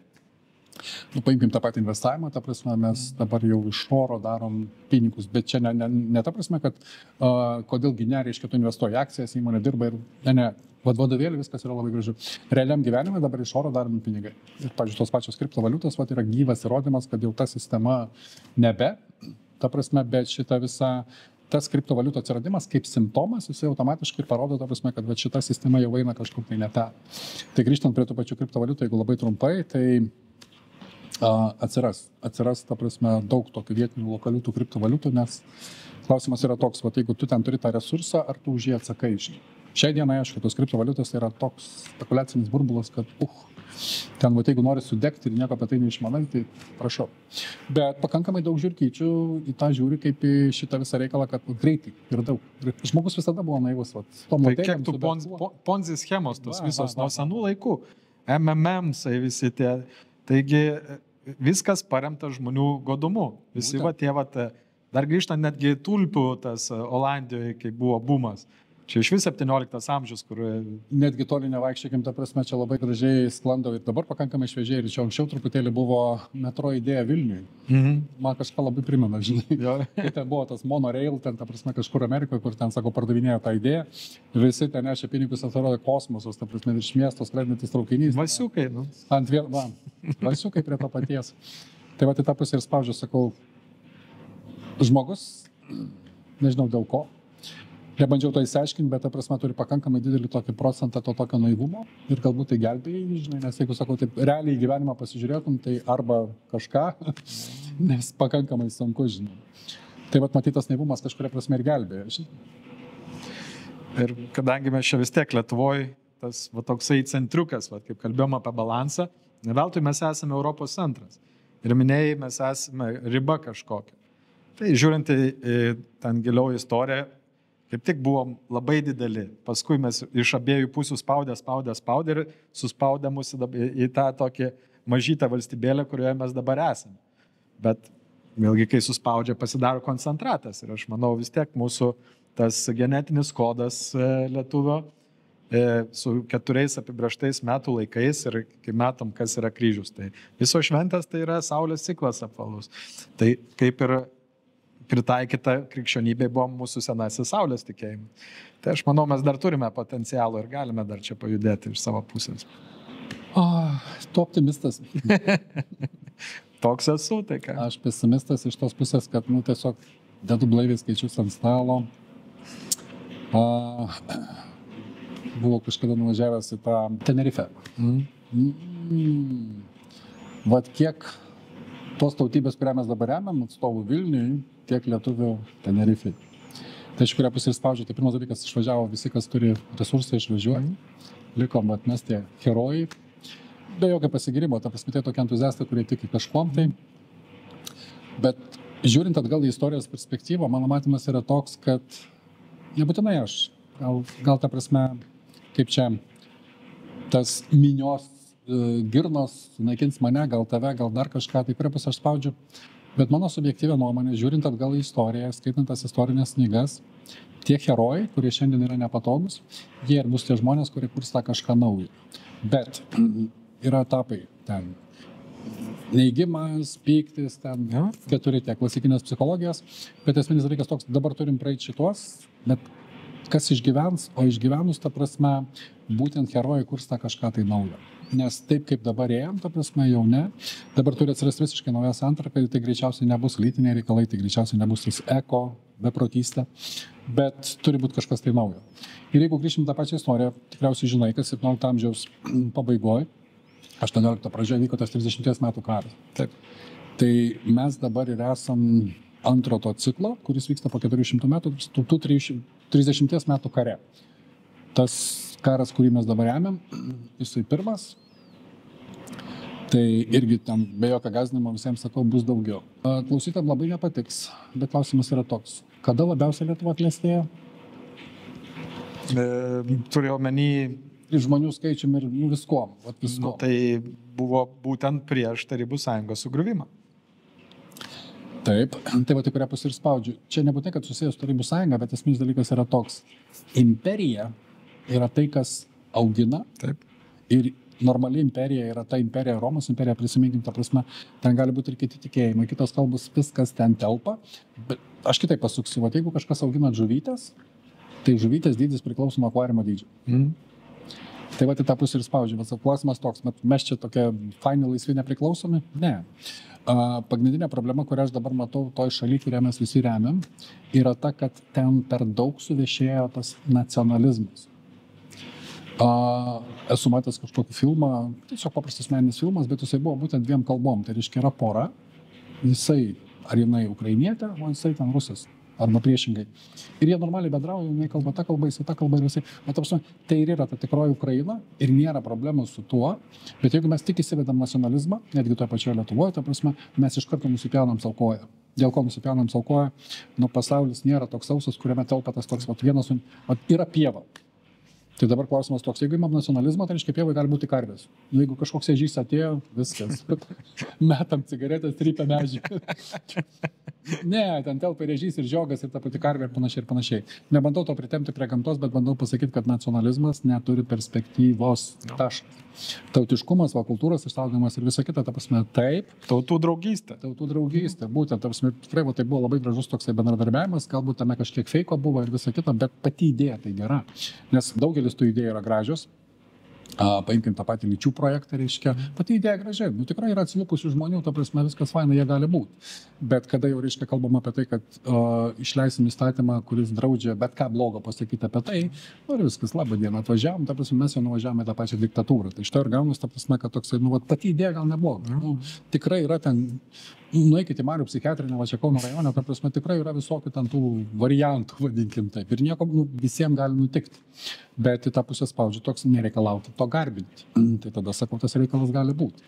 Nu, paimkim tą patį investavimą, ta prasme, mes dabar jau iš oro darom pinigus, bet čia ne ta prasme, kad kodėlgi nereiškia, tu investuoji akcijas, įmonė dirba ir ne. Vadovėlį viskas yra labai gražu. Realiam gyvenime dabar iš oro daromi pinigai. Ir, pavyzdžiui, tos pačios kriptovaliutos yra gyvas įrodymas, kad jau ta sistema ta prasme, bet šita visa, tas kriptovaliutų atsiradimas kaip simptomas, jisai automatiškai parodo, ta prasme, kad šita sistema jau eina kažkur tai ne tą. Tai grįžtant prie tų pačių kriptovaliutų, jeigu labai trumpai, tai atsiras, ta prasme, daug tokių vietinių lokalių tų kriptovaliutų, nes klausimas yra toks, jeigu tu ten turi tą resursą, ar tu už jį atsakai iš jį. Šiai dienai, aišku, tos kriptovaliutos yra toks spekuliacinis burbulas, kad ten, jeigu nori sudegti ir nieko apie tai neišmanai, tai prašau. Bet pakankamai daug žiūrkyčių į tą žiūri kaip į šitą visą reikalą, kad greitai ir daug. Ir žmogus visada buvo naivus. Tai kiek tų ponzi schemos, tos visos nuo senų laikų, MMMs, visi tie. Taigi viskas paremta žmonių godumu. Visi dar grįžtant netgi tulpių tas Olandijoje, kai buvo bumas. Čia iš vis 17 amžius, kur... Netgi toli nevaikščiokim, ta prasme, čia labai gražiai sklando ir dabar pakankamai šviežiai. Ir čia anksčiau truputėlį buvo metro idėja Vilniui. Man kažką labai primena, žinai. Kai ten buvo tas monorail, ten, ta prasme, kažkur Amerikoje, kur ten, sako, pardavinėjo tą idėją. Visi ten nešė pinigus, atrodo kosmosos, ta prasme, virš miesto skrendantis traukinys. Vasiukai, nu. Vasiukai prie to paties. Tai va, tai tą pusę ir spaudžiu, sakau, žmogus, nežinau dėl ko. Nebandžiau to įsiaiškinti, bet ta prasme turi pakankamai didelį tokį procentą to tokio naivumo ir galbūt tai gelbėjai, žinai, nes jeigu, sakau, taip realiai į gyvenimą pasižiūrėtum, tai arba kažką, nes pakankamai sunku, žinai. Tai matytas naivumas kažkuria prasme ir gelbėja, žinai. Ir kadangi mes čia vis tiek Lietuvoje, tas toksai centriukas, kaip kalbėjom apie balansą, ne veltui mes esame Europos centras. Ir minėjai, mes esame riba kažkokia. Tai žiūrint į ten giliau istoriją, kaip tik buvom labai dideli. Paskui mes iš abiejų pusių spaudė ir suspaudė mus į tą tokį mažytą valstybėlę, kurioje mes dabar esame. Bet vėlgi, kai suspaudžia, pasidaro koncentratas. Ir aš manau, vis tiek mūsų tas genetinis kodas lietuvio su 4 apibrėžtais metų laikais ir kai matom, kas yra kryžius. Tai viso šventės tai yra Saulės ciklas apvalus. Tai kaip ir pritaikyta krikščionybė buvo mūsų senasis Saulės tikėjimas. Tai aš manau, mes dar turime potencialą ir galime dar čia pajudėti iš savo pusės. Tu optimistas. Toks esu, tai ką? Aš pesimistas iš tos pusės, kad tiesiog dedu blaiviai skaičius ant stalo. Buvau kažkada nuvažiavęs į tą Tenerife. Vat kiek tos tautybės, kurią mes dabar remiam, atstovų Vilniui, tiek lietuvių Tenerifei. Tai iš kurią pusę ir spaudžia. Tai pirmas dalykas, išvažiavo visi, kas turi resursą išvažiuoti. Likom, bet mes tie herojai. Be jokio pasigirimo, ta prasme, tai tokie entuziastai, kurie tiki kažkuom tai. Bet žiūrint atgal į istorijos perspektyvą, mano matymas yra toks, kad nebūtinai aš. Gal ta prasme, kaip čia, tas minios girnos naikins mane, gal tave, gal dar kažką, tai kurią pusę aš spaudžiu. Bet mano subjektyvia nuomonė, žiūrint atgal į istoriją, skaitant tas istorinės knygas, tie herojai, kurie šiandien yra nepatogus, jie ir bus tie žmonės, kurie kurs tą kažką naujo. Bet yra etapai ten. Neigimas, pyktis, ten 4 tie klasikinės psichologijos, bet esminis dalykas toks, dabar turim praeiti šitos, bet kas išgyvens, o išgyvenus, ta prasme, būtent herojai kursta kažką tai naujo. Nes taip kaip dabar ėjom, ta prasme, jau ne, dabar turi atsirasti visiškai nauja santvarka, tai greičiausiai nebus lytiniai reikalai, tai greičiausiai nebus tas eko, beprotystė, bet turi būti kažkas tai naujo. Ir jeigu grįžtum tą pačią istoriją, tikriausiai žinai, kad 17 amžiaus pabaigoje, 18 pradžioje vyko tas 30 metų karas. Taip. Tai mes dabar ir esam antro to ciklo, kuris vyksta po 400 metų, tų 30 metų kare. Tas karas, kurį mes dabar remiam, jisai pirmas, tai irgi tam be jokio gąsdinimo visiems sakau, bus daugiau. Klausytam labai nepatiks, bet klausimas yra toks. Kada labiausiai Lietuva klestėjo? Turėjau omeny Ir žmonių skaičium ir viskuom. Tai buvo būtent prieš Tarybų sąjungos sugriuvimą. Taip, tai va, kurią pusę ir spaudžiu. Čia nebūtinai, kad susijęs su Tarybų sąjunga, bet esminis dalykas yra toks. Imperija yra tai, kas augina. Taip. Ir normali imperija yra ta imperija, Romos imperija, prisiminkim, ta prasme, ten gali būti ir kiti tikėjimai, kitos kalbos, viskas ten telpa. Bet aš kitaip pasuksiu, va, jeigu kažkas augina žuvytės, tai žuvytės dydis priklauso nuo akvariumo dydžio. Tai va, tą pusę ir spaudžiu. Klausimas toks, mes čia tokie faini, laisvi, nepriklausomi? Ne. Pagrindinė problema, kurią aš dabar matau toj šaly, kurią mes visi remiam, yra ta, kad ten per daug suvešėjo tas nacionalizmas. Esu matęs kažkokį filmą, tiesiog paprastas meninis filmas, bet jisai buvo būtent 2 kalbom. Tai reiškia, yra pora, jisai ar jinai ukrainietė, o jisai ten rusas. Arba priešingai. Ir jie normaliai bendrauja, jinai kalba tą kalbą, jisai tą kalbą ir visai. Tai ir yra ta tikroji Ukraina ir nėra problemų su tuo, bet jeigu mes tik įsivedam nacionalizmą, netgi toje pačioje Lietuvoje, ta prasme, mes iš karto nusipjaunam savo koją. Dėl ko nusipjaunam savo koją? Nu, pasaulis nėra toks sausas, kuriame telpa tas toks, vienas, yra pieva. Tai dabar klausimas toks, jeigu imam nacionalizmą, tai reiškia pievai gali būti karvės. Jeigu kažkoks ežys atėjo, viskas. Metam cigaretės, trypia medžį. Ne, ten telpa ir ežys, ir žiogas, ir ta pati karvė, ir panašiai, ir panašiai. Nebandau to pritemti prie gamtos, bet bandau pasakyti, kad nacionalizmas neturi perspektyvos. Taškas. Tautiškumas, kultūros išsaugojimas ir visa kita, ta prasme, taip. Tautų draugystė. Tautų draugystė, būtent, ta prasme, tikrai tai buvo labai gražus toksai bendradarbiavimas, galbūt tame kažkiek feiko buvo ir visa kita, bet pati idėja tai gera. Nes daugelis tų idėjų yra gražios. Paimkim tą patį lyčių projektą, reiškia, pati idėja gražiai, tikrai yra atsilipusių žmonių, ta prasme, viskas faina, jie gali būti. Bet kada jau, reiškia, kalbam apie tai, kad išleisim įstatymą, kuris draudžia bet ką blogo pasakyti apie tai, ir viskas, labą dieną, atvažiavam, ta prasme, mes jau nuvažiavome tą pačią diktatūrą. Tai iš to ir gaunus, ta prasme, kad toksai, pati idėja gal nebloga. Tikrai yra ten, nueikite į Marių psichiatrinę, va čia Kauno rajone, ta prasme, tikrai yra visokių ten tų variantų, vadinkim taip. Ir nieko visiems gali nutikti. Bet į tą pusę spaudžiu, toks nereikalauti to garbinti. Tai tada, sakau, tas reikalas gali būti.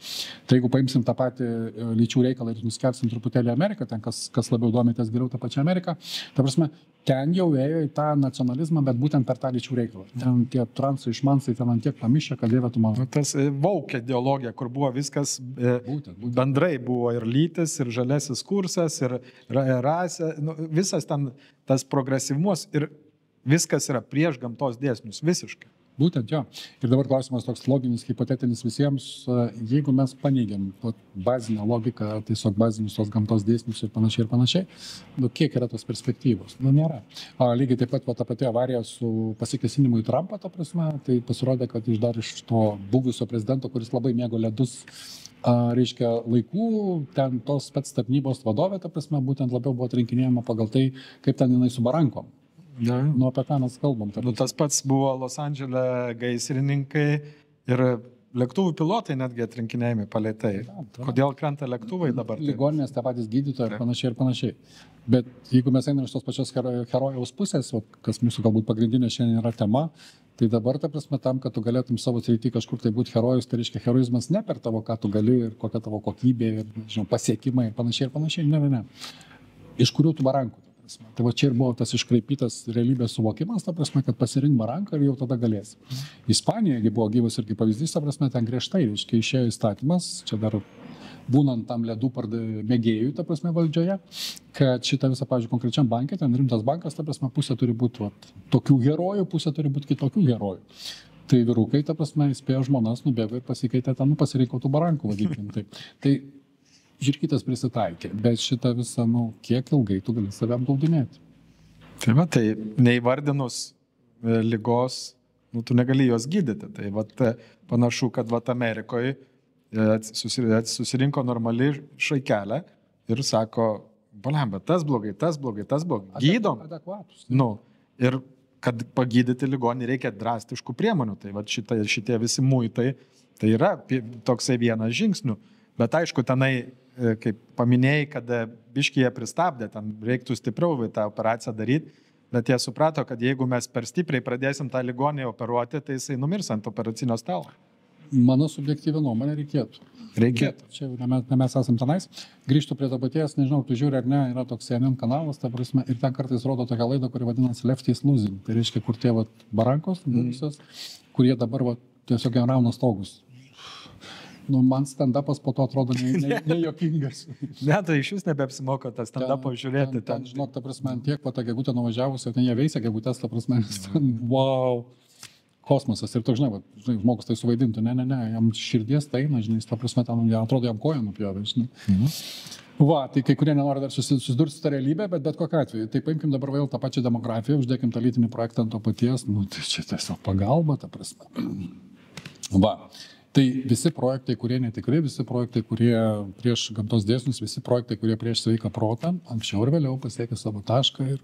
Tai jeigu paimsim tą patį lyčių reikalą ir nuskelsim truputėlį Ameriką, ten kas labiau domitės geriau tą pačią Ameriką, ta prasme, ten jau ėjo į tą nacionalizmą, bet būtent per tą lyčių reikalą. Ten tie transai, išmansai, ten ant tiek pamišė, kad dieve tu man. Tas woke ideologija, kur buvo viskas būtent. Bendrai buvo ir lytis, ir žalesis kursas, ir rasė, visas ten tas progresyvumas ir viskas yra prieš gamtos dėsnius, visiškai. Būtent, jo. Ir dabar klausimas toks loginis, hipotetinis visiems, jeigu mes paneigiam bazinę logiką, tiesiog bazinius tos gamtos dėsnius ir panašiai, kiek yra tos perspektyvos? Nėra. Lygiai taip pat ta pati avarija su pasikėsinimu į Trumpą, ta prasme, tai pasirodė, kad iš to buvusio prezidento, kuris labai mėgo ledus, reiškia, laikų, ten tos spec tarnybos vadovė, ta prasme, būtent labiau buvo atrinkinėjama pagal tai, kaip ten jinai su barankom. Nu, apie ką mes kalbam. Tas pats buvo Los Andžele gaisrininkai ir lėktuvų pilotai netgi atrinkinėjami palei tai. Kodėl krenta lėktuvai dabar? Ligoninės, tie patys gydytojai ir panašiai. Bet jeigu mes einame iš tos pačios herojaus pusės, kas mūsų galbūt pagrindinė šiandien yra tema, tai dabar, ta prasme, tam, kad tu galėtum savo srity kažkur tai būti herojus, tai reiškia heroizmas ne per tavo, ką tu gali ir kokia tavo kokybė ir pasiekimai ir panašiai. Ne. Iš kurių tu barankų? Tai va čia ir buvo tas iškraipytas realybės suvokimas, ta prasme, kad pasirink baranką ir jau tada galėsi. Ispanijoje buvo gyvas irgi pavyzdys, ta prasme, ten griežtai, reiškia, išėjo įstatymas, čia dar būnant tam ledų mėgėjui, ta prasme, valdžioje, kad šitą visą, pavyzdžiui, konkrečiam bankė, ten rimtas bankas, ta prasme, pusė turi būti tokių herojų, pusė turi būti kitokių herojų. Tai vyrukai, ta prasme, įspėjo žmonas, nubėgo ir pasikeitė ten, pasirinko tų barankų, vadinkim taip. Tai žirkytas prisitaikė, bet šitą visą, kiek ilgai tu gali save apgaudinėti. Tai va, tai neįvardinus ligos, tu negali jos gydyti. Tai va, panašu, kad va, Amerikoje susirinko normali šaikelė ir sako, balemba, tas blogai. Gydom. Adekvatus. Ir kad pagydyti ligonį reikia drastiškų priemonių. Tai va, šitie visi muitai, tai yra toksai vienas žingsnių. Bet aišku, tenai, kaip paminėjai, kad biškį jie pristabdė, ten reiktų stipriau tą operaciją daryti, bet jie suprato, kad jeigu mes per stipriai pradėsim tą ligonį operuoti, tai jisai numirs ant operacinio stalo. Mano subjektyvi nuomonė reikėtų. Čia mes esam tenais. Grįžtų prie to paties, nežinau, tu žiūri ar ne, yra toks CNN kanalas, ta prasme, ir ten kartais rodo tokią laidą, kuri vadinasi Lefties Losing. Tai reiškia, kur tie barankos, kurie dabar tiesiog rauna stogus. Man stand-upas po to atrodo nejuokingas. Ne, tai iš vis nebeapsimoko tą stand-upą žiūrėti. Ten, žinok, ta prasme, tiek tą gegutę nuvažiavus, ten jie veisia gegutės, ta prasme, wow. Kosmosas ir toks, žinai, žmogus tai suvaidintų, ne, jam širdies tai eina, žinai, ta prasme, ten atrodo jam koją nupjovė, žinai. Va, tai kai kurie nenori dar susidurti su tą realybę, bet kokiu atveju. Tai paimkim dabar vėl tą pačią demografiją, uždėkim tą lytinį projektą ant to paties, tai čia tiesiog pagalba, ta prasme. Va, tai visi projektai, kurie netikri, visi projektai, kurie prieš gamtos dėsnius, visi projektai, kurie prieš sveiką protą, anksčiau ir vėliau pasiekia savo tašką ir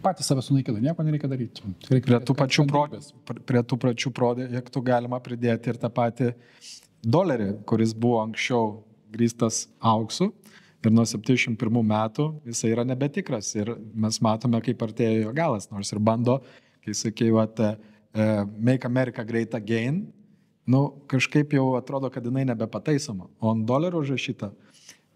patys save sunaikina, nieko nereikia daryti. Prie tų pačių projektų galima pridėti ir tą patį dolerį, kuris buvo anksčiau grįstas auksu ir nuo 71 metų jisai yra nebetikras ir mes matome, kaip artėja jo galas, nors ir bando, kai sakėjau, Make America Great Again, kažkaip jau atrodo, kad jinai nebepataisoma. O ant dolerio užrašyta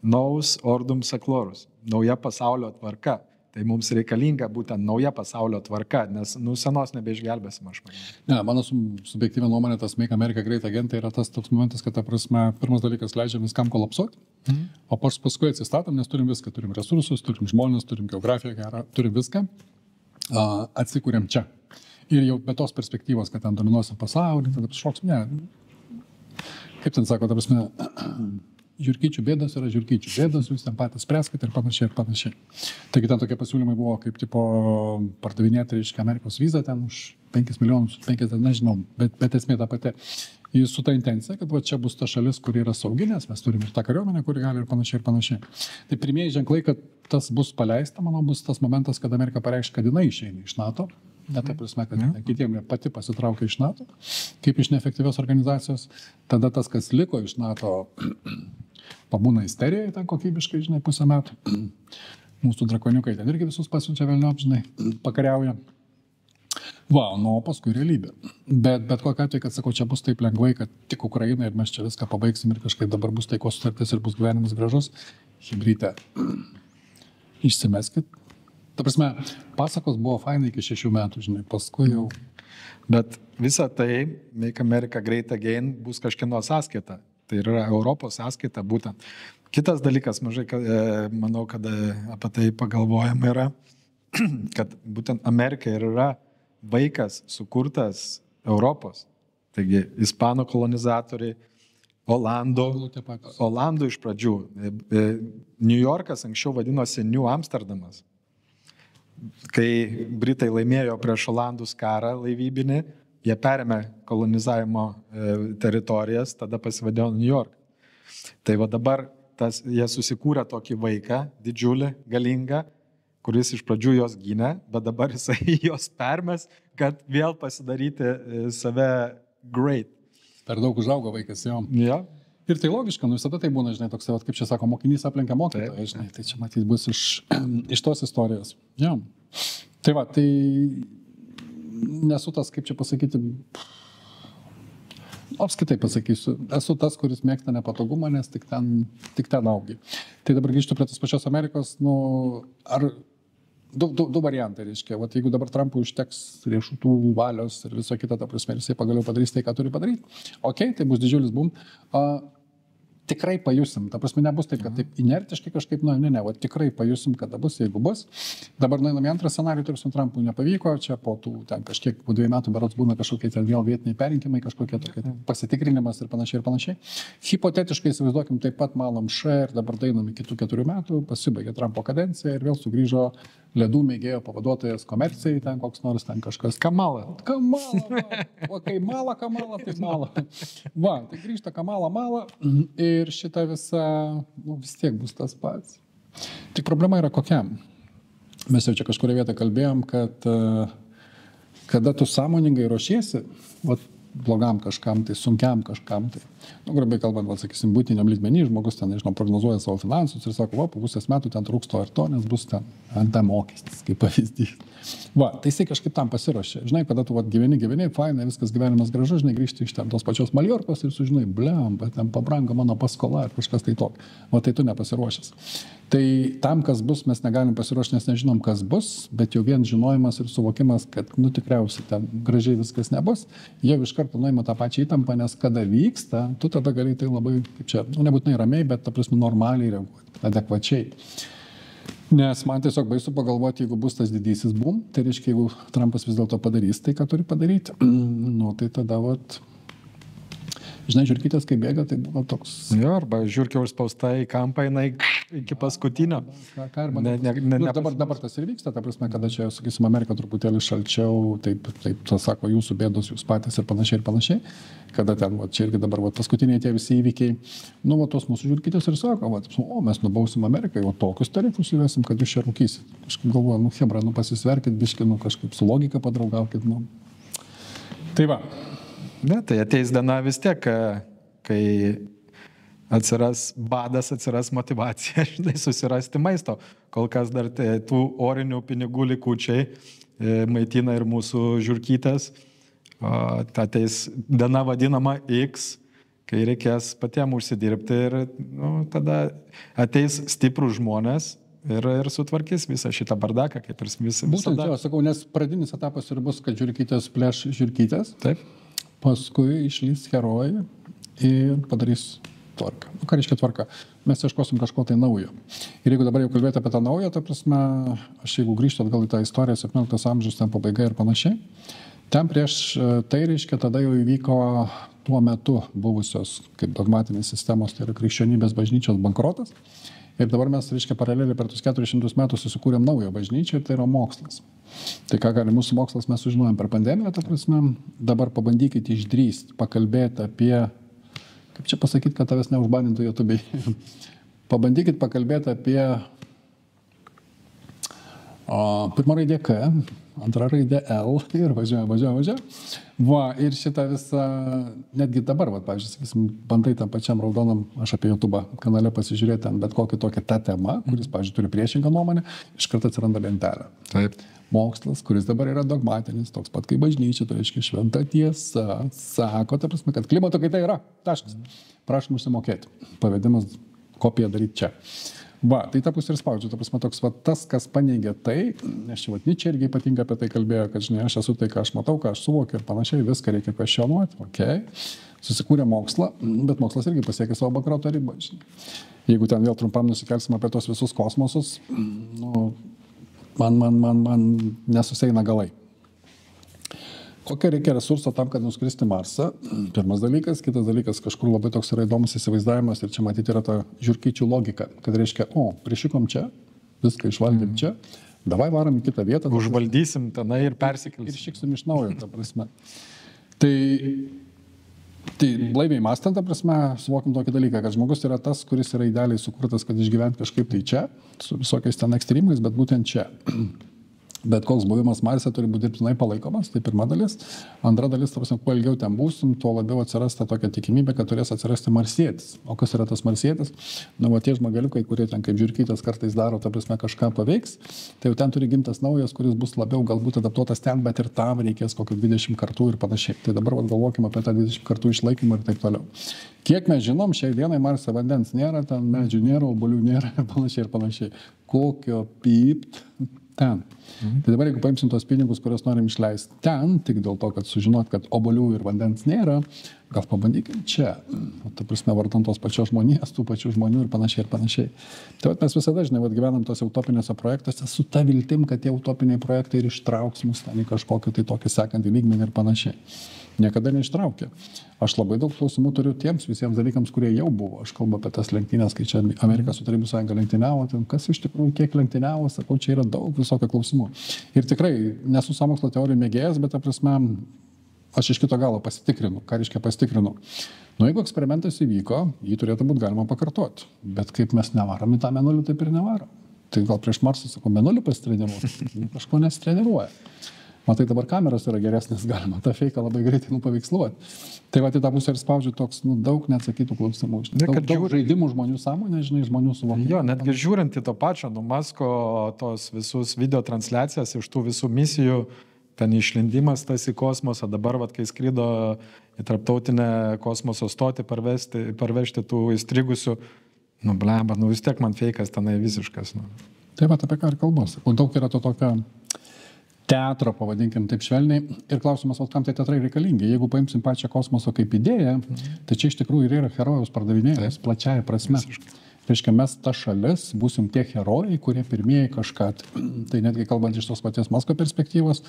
Nous Ordum Seclorum, nauja pasaulio tvarka. Tai mums reikalinga būtent nauja pasaulio tvarka, nes senos nebeišgelbėsim, aš manau. Ne, mano subjektyvė nuomonė, tas Make America Great Again tai yra tas toks momentas, kad, ta prasme, pirmas dalykas leidžia viskam kolapsuoti, o paskui atsistatom, nes turim viską, turim resursus, turim žmonės, turim geografiją gerą, turim viską, atsikūrėm čia. Ir jau be tos perspektyvos, kad ten dominuosim pasaulį, tada šoks, ne, kaip ten sako, ta prasme, žiurkyčių bėdos yra žiurkyčių bėdos, jūs ten patys spręskite ir panašiai. Taigi ten tokie pasiūlymai buvo, kaip tipo pardavinėti, reiškia, Amerikos vizą ten už 5 milijonus, 50, nežinau, bet esmė ta pati. Jis su ta intencija, kad va, čia bus ta šalis, kuri yra saugi, nes mes turime ir tą kariuomenę, kuri gali ir panašiai. Tai pirmieji ženklai, kad tas bus paleista, manau, bus tas momentas, kad Amerika pareikš, kad jinai išeina iš NATO. Ne ta prasme, kad kitiems pati pasitraukia iš NATO, kaip iš neefektyvios organizacijos. Tada tas, kas liko iš NATO, pabūna isterijoje ten kokybiškai, žinai, pusę metų. Mūsų drakoniukai ten irgi visus pasiunčia velniop, žinai, pakariauja. Va, o paskui realybė. Bet kokia atveju, kad sakau, čia bus taip lengvai, kad tik Ukraina ir mes čia viską pabaigsim ir kažkaip dabar bus taikos sutartis ir bus gyvenimas gražus. Hibryte, išsimeskit. Ta prasme, pasakos buvo fainai iki 6 metų, žinai, paskui jau. Bet visa tai, Make America Great Again, bus kažkieno sąskaita. Tai yra Europos sąskaita būtent. Kitas dalykas, mažai, manau, kad apie tai pagalvojama yra, kad būtent Amerika yra vaikas sukurtas Europos. Taigi, ispanų kolonizatoriai, Olandų iš pradžių. New Yorkas anksčiau vadinosi New Amsterdamas. Kai Britai laimėjo prieš Olandus karą laivybinį, jie perėmė kolonizavimo teritorijas, tada pasivadino New York. Tai va dabar jie susikūrė tokį vaiką, didžiulį, galingą, kuris iš pradžių jos gynė, bet dabar jisai jos permes, kad vėl pasidaryti save great. Per daug užaugo vaikas, jo. Ja. Ir tai logiška, visada tai būna, žinai, toks, kaip čia sako, mokinys aplenkia mokytoją, žinai, tai čia matys bus iš tos istorijos. Ja. Tai va, tai nesu tas, kaip čia pasakyti, apskaitai pasakysiu, esu tas, kuris mėgsta nepatogumą, nes tik ten augi. Tai dabar grįžtu prie tos pačios Amerikos, ar du variantai, reiškia, va, jeigu dabar Trumpui užteks riešutų valios ir viso kita, ta prasme, jisai pagaliau padarys tai, ką turi padaryti, ok, tai bus didžiulis boom. tikrai pajusim. Ta prasme, nebus taip, kad taip inertiškai kažkaip, va, tikrai pajusim, kada bus, jeigu bus. Dabar nueinam į antrą scenarijų, tarsi su Trumpu nepavyko, čia po tų ten kažkiek, po 2 metų berods būna kažkokie ten vėl vietiniai perinkimai, kažkokie tokie pasitikrinimas ir panašiai. Hipotetiškai įsivaizduokim, taip pat malom ir dabar dainam iki tų 4 metų, pasibaigė Trumpo kadencija ir vėl sugrįžo ledų mėgėjo pavaduotojas komercijai, ten koks nors ten kažkas. Kamala. O kai Kamala, tai Mala. Va, tai grįžta Kamala ir šita visa, vis tiek bus tas pats. Tik problema yra kokiam. Mes jau čia kažkuria vietą kalbėjom, kad kada tu sąmoningai ruošiesi, blogam kažkam, tai sunkiam kažkam, tai, grubiai kalbant, sakysim, būtiniam lygmenį, žmogus ten, nežinau, prognozuoja savo finansus ir sako, po 1,5 metų ten trūks to ir to, nes bus ten NT mokestis, kaip pavyzdys. Tai jisai kažkaip tam pasiruošė. Žinai, kada tu gyveni, fainai, viskas gyvenimas gražu, žinai, grįžti iš ten tos pačios Maljorkos ir sužinai, bet ten pabrango mano paskola ar kažkas tai tokio. Tai tu nepasiruošęs. Tai tam, kas bus, mes negalim pasiruošti, nes nežinom, kas bus, bet jau vien žinojimas ir suvokimas, kad, tikriausiai ten gražiai viskas nebus, jau iš karto nuima tą pačią įtampą, nes kada vyksta, tu tada gali tai labai, kaip čia, nebūtinai ramiai, bet, ta prasme, normaliai reaguoti, adekvačiai. Nes man tiesiog baisu pagalvoti, jeigu bus tas didysis boom, tai reiškia, jeigu Trumpas vis dėlto padarys tai, ką turi padaryti, tai tada, žinai, žiurkytės, kai bėga, tai buvo toks... Jo, arba žiurkė užspausta į kampą, jinai iki paskutinio. Dabar tas ir vyksta, ta prasme, kada čia, sakysim, Amerika truputėlį šalčiau, taip, tas sako, jūsų bėdos, jūs patys ir panašiai, kada ten, čia irgi dabar, paskutiniai tie visi įvykiai, tos mūsų žiurkytės ir sako, mes nubausim Amerikai, tokius tarifus įvesim, kad jūs čia rūkysit. Kažkaip galvoju, hebra, pasisverkit, biški, kažkaip su logika padraugaukit, Tai va. Ne, tai ateis diena vis tiek, kai atsiras badas, atsiras motivacija, susirasti maisto. Kol kas dar tų orinių pinigų likučiai maitina ir mūsų žiurkytės. Ateis diena vadinama X, kai reikės patiems užsidirbti ir tada ateis stiprų žmonės ir sutvarkys visą šitą bardaką, kaip ir visada. Būtent jo, sakau, nes pradinis etapas ir bus, kad žiurkytės plėš žiurkytės. Taip. Paskui išlys herojai ir padarys tvarką. Ką reiškia tvarka? Mes ieškosim kažko tai naujo. Ir jeigu dabar jau kalbėti apie tą naują, ta prasme, aš jeigu grįžtu atgal į tą istoriją, 17 amžius, ten pabaiga ir panašiai, ten prieš tai reiškia, tada jau įvyko tuo metu buvusios kaip dogmatinės sistemos, tai yra krikščionybės bažnyčios bankrotas. Ir dabar mes, reiškia, paraleliai per tuos 400 metų susikūrėm naują bažnyčią ir tai yra mokslas. Tai ką gali mūsų mokslas, mes sužinojom per pandemiją, ta prasme, dabar pabandykite išdrįsti, pakalbėti apie, kaip čia pasakyti, kad tavęs neužbanintų YouTube'ai. Pabandykite pakalbėti apie pirmą raidę K, antrą raidę L ir važiuoja. Ir šitą visą, netgi dabar, pavyzdžiui, sakysim, bandai tam pačiam raudonam, aš apie YouTube kanale pasižiūrėti ten bet kokią tokią tą temą, kuris, pavyzdžiui, turi priešingą nuomonę, iš karto atsiranda lentelė. Taip. Mokslas, kuris dabar yra dogmatinis, toks pat kaip bažnyčia, tai reiškia šventa tiesa, sako, ta prasme, kad klimato kaita yra, taškas. Prašom užsimokėti. Pavedimas kopiją daryti čia. Tai ta pusė ir spaudžia, ta prasme toks tas, kas paneigia tai, nes čia Nyčė irgi ypatingai apie tai kalbėjo, kad žinai, aš esu tai, ką aš matau, ką aš suvokiu ir panašiai, viską reikia kvestionuoti, susikūrė mokslą, bet mokslas irgi pasiekė savo bankroto ribą. Jeigu ten vėl trumpam nusikelsim apie tos visus kosmosus, man nesuseina galai. Kokio reikia resurso tam, kad nuskristi Marsą? Pirmas dalykas. Kitas dalykas, kažkur labai toks yra įdomus įsivaizdavimas ir čia matyti yra ta žiurkyčių logika, kad reiškia, prišikom čia, viską išvaldėm čia, davai varom į kitą vietą. Užvaldysim tenai ir persikelsim. Ir išiksim iš naujo, ta prasme. Tai blaiviai mąstant, ta prasme, suvokim tokį dalyką, kad žmogus yra tas, kuris yra idealiai sukurtas, kad išgyvent kažkaip tai čia, su visokiais ten ekstremais, bet būtent čia. Bet koks buvimas Marse turi būti dirbtinai palaikomas, tai pirma dalis. Antra dalis, ta prasme, kuo ilgiau ten būsim, tuo labiau atsiras ta tokia tikimybė, kad turės atsirasti marsietis. O kas yra tas marsietis? Tie žmogeliukai, kurie ten kaip žiurkytės kartais daro, ta prasme, kažką paveiks, tai jau ten turi gimtas naujas, kuris bus labiau galbūt adaptuotas ten, bet ir tam reikės kokių 20 kartų ir panašiai. Tai dabar galvokime apie tą 20 kartų išlaikymą ir taip toliau. Kiek mes žinom, šiai dienai Marse vandens nėra, ten medžių nėra, obuolių nėra ir panašiai. Kokio pypt ten. Tai dabar, jeigu paimsim tos pinigus, kuriuos norim išleisti ten, tik dėl to, kad sužinot, kad obuolių ir vandens nėra, gal pabandykim čia, ta prasme, vartant tos pačios žmonės, tų pačių žmonių ir panašiai ir panašiai. Tai mes visada, žinai, gyvenam tose utopinėse projektuose su ta viltim, kad tie utopiniai projektai ir ištrauks mus ten į kažkokį tai tokį sekantį lygmenį ir panašiai. Niekada neištraukė. Aš labai daug klausimų turiu tiems visiems dalykams, kurie jau buvo. Aš kalbu apie tas lenktynės, kai čia Amerika su Tarybų sąjunga lenktyniavo, ten kas iš tikrųjų kiek lenktyniavo, sakau, čia yra daug visokio klausimų. Ir tikrai nesu sąmokslo teorijų mėgėjas, bet, ta prasme, aš iš kito galo pasitikrinu. Ką reiškia pasitikrinu? Jeigu eksperimentas įvyko, jį turėtų būti galima pakartoti. Bet kaip mes nevarom į tą mėnulį, taip ir nevarom. Tai gal prieš Marsą, sakau, mėnulį pasitreniruoti, kažko nesitreniruoja. Matai, dabar kameros yra geresnės, galima tą feiką labai greitai paveiksluoti. Tai va, į tą pusę ir spaudžiu toks, daug neatsakytų klausimų. Daug žaidimų žmonių sąmonė, žinai, žmonių suvokimų. Jo, netgi žiūrint į to pačio Musko, tos visus video transliacijas iš tų visų misijų, ten išlindimas tas į kosmosą, dabar, kai skrido į tarptautinę kosmoso stotį parvežti tų įstrigusių, blemba, vis tiek man feikas tenai visiškas. Tai va, apie ką ir kalbos. Daug yra to tokio teatro, pavadinkim taip švelniai. Ir klausimas, kam tai teatrai reikalingi. Jeigu paimsim pačią kosmoso kaip idėją, tai čia iš tikrųjų ir yra herojus pardavinėjimas plačiaja prasme. Reiškia, mes ta šalis būsim tie herojai, kurie pirmieji kažką. Tai netgi kalbant iš tos paties Masko perspektyvos,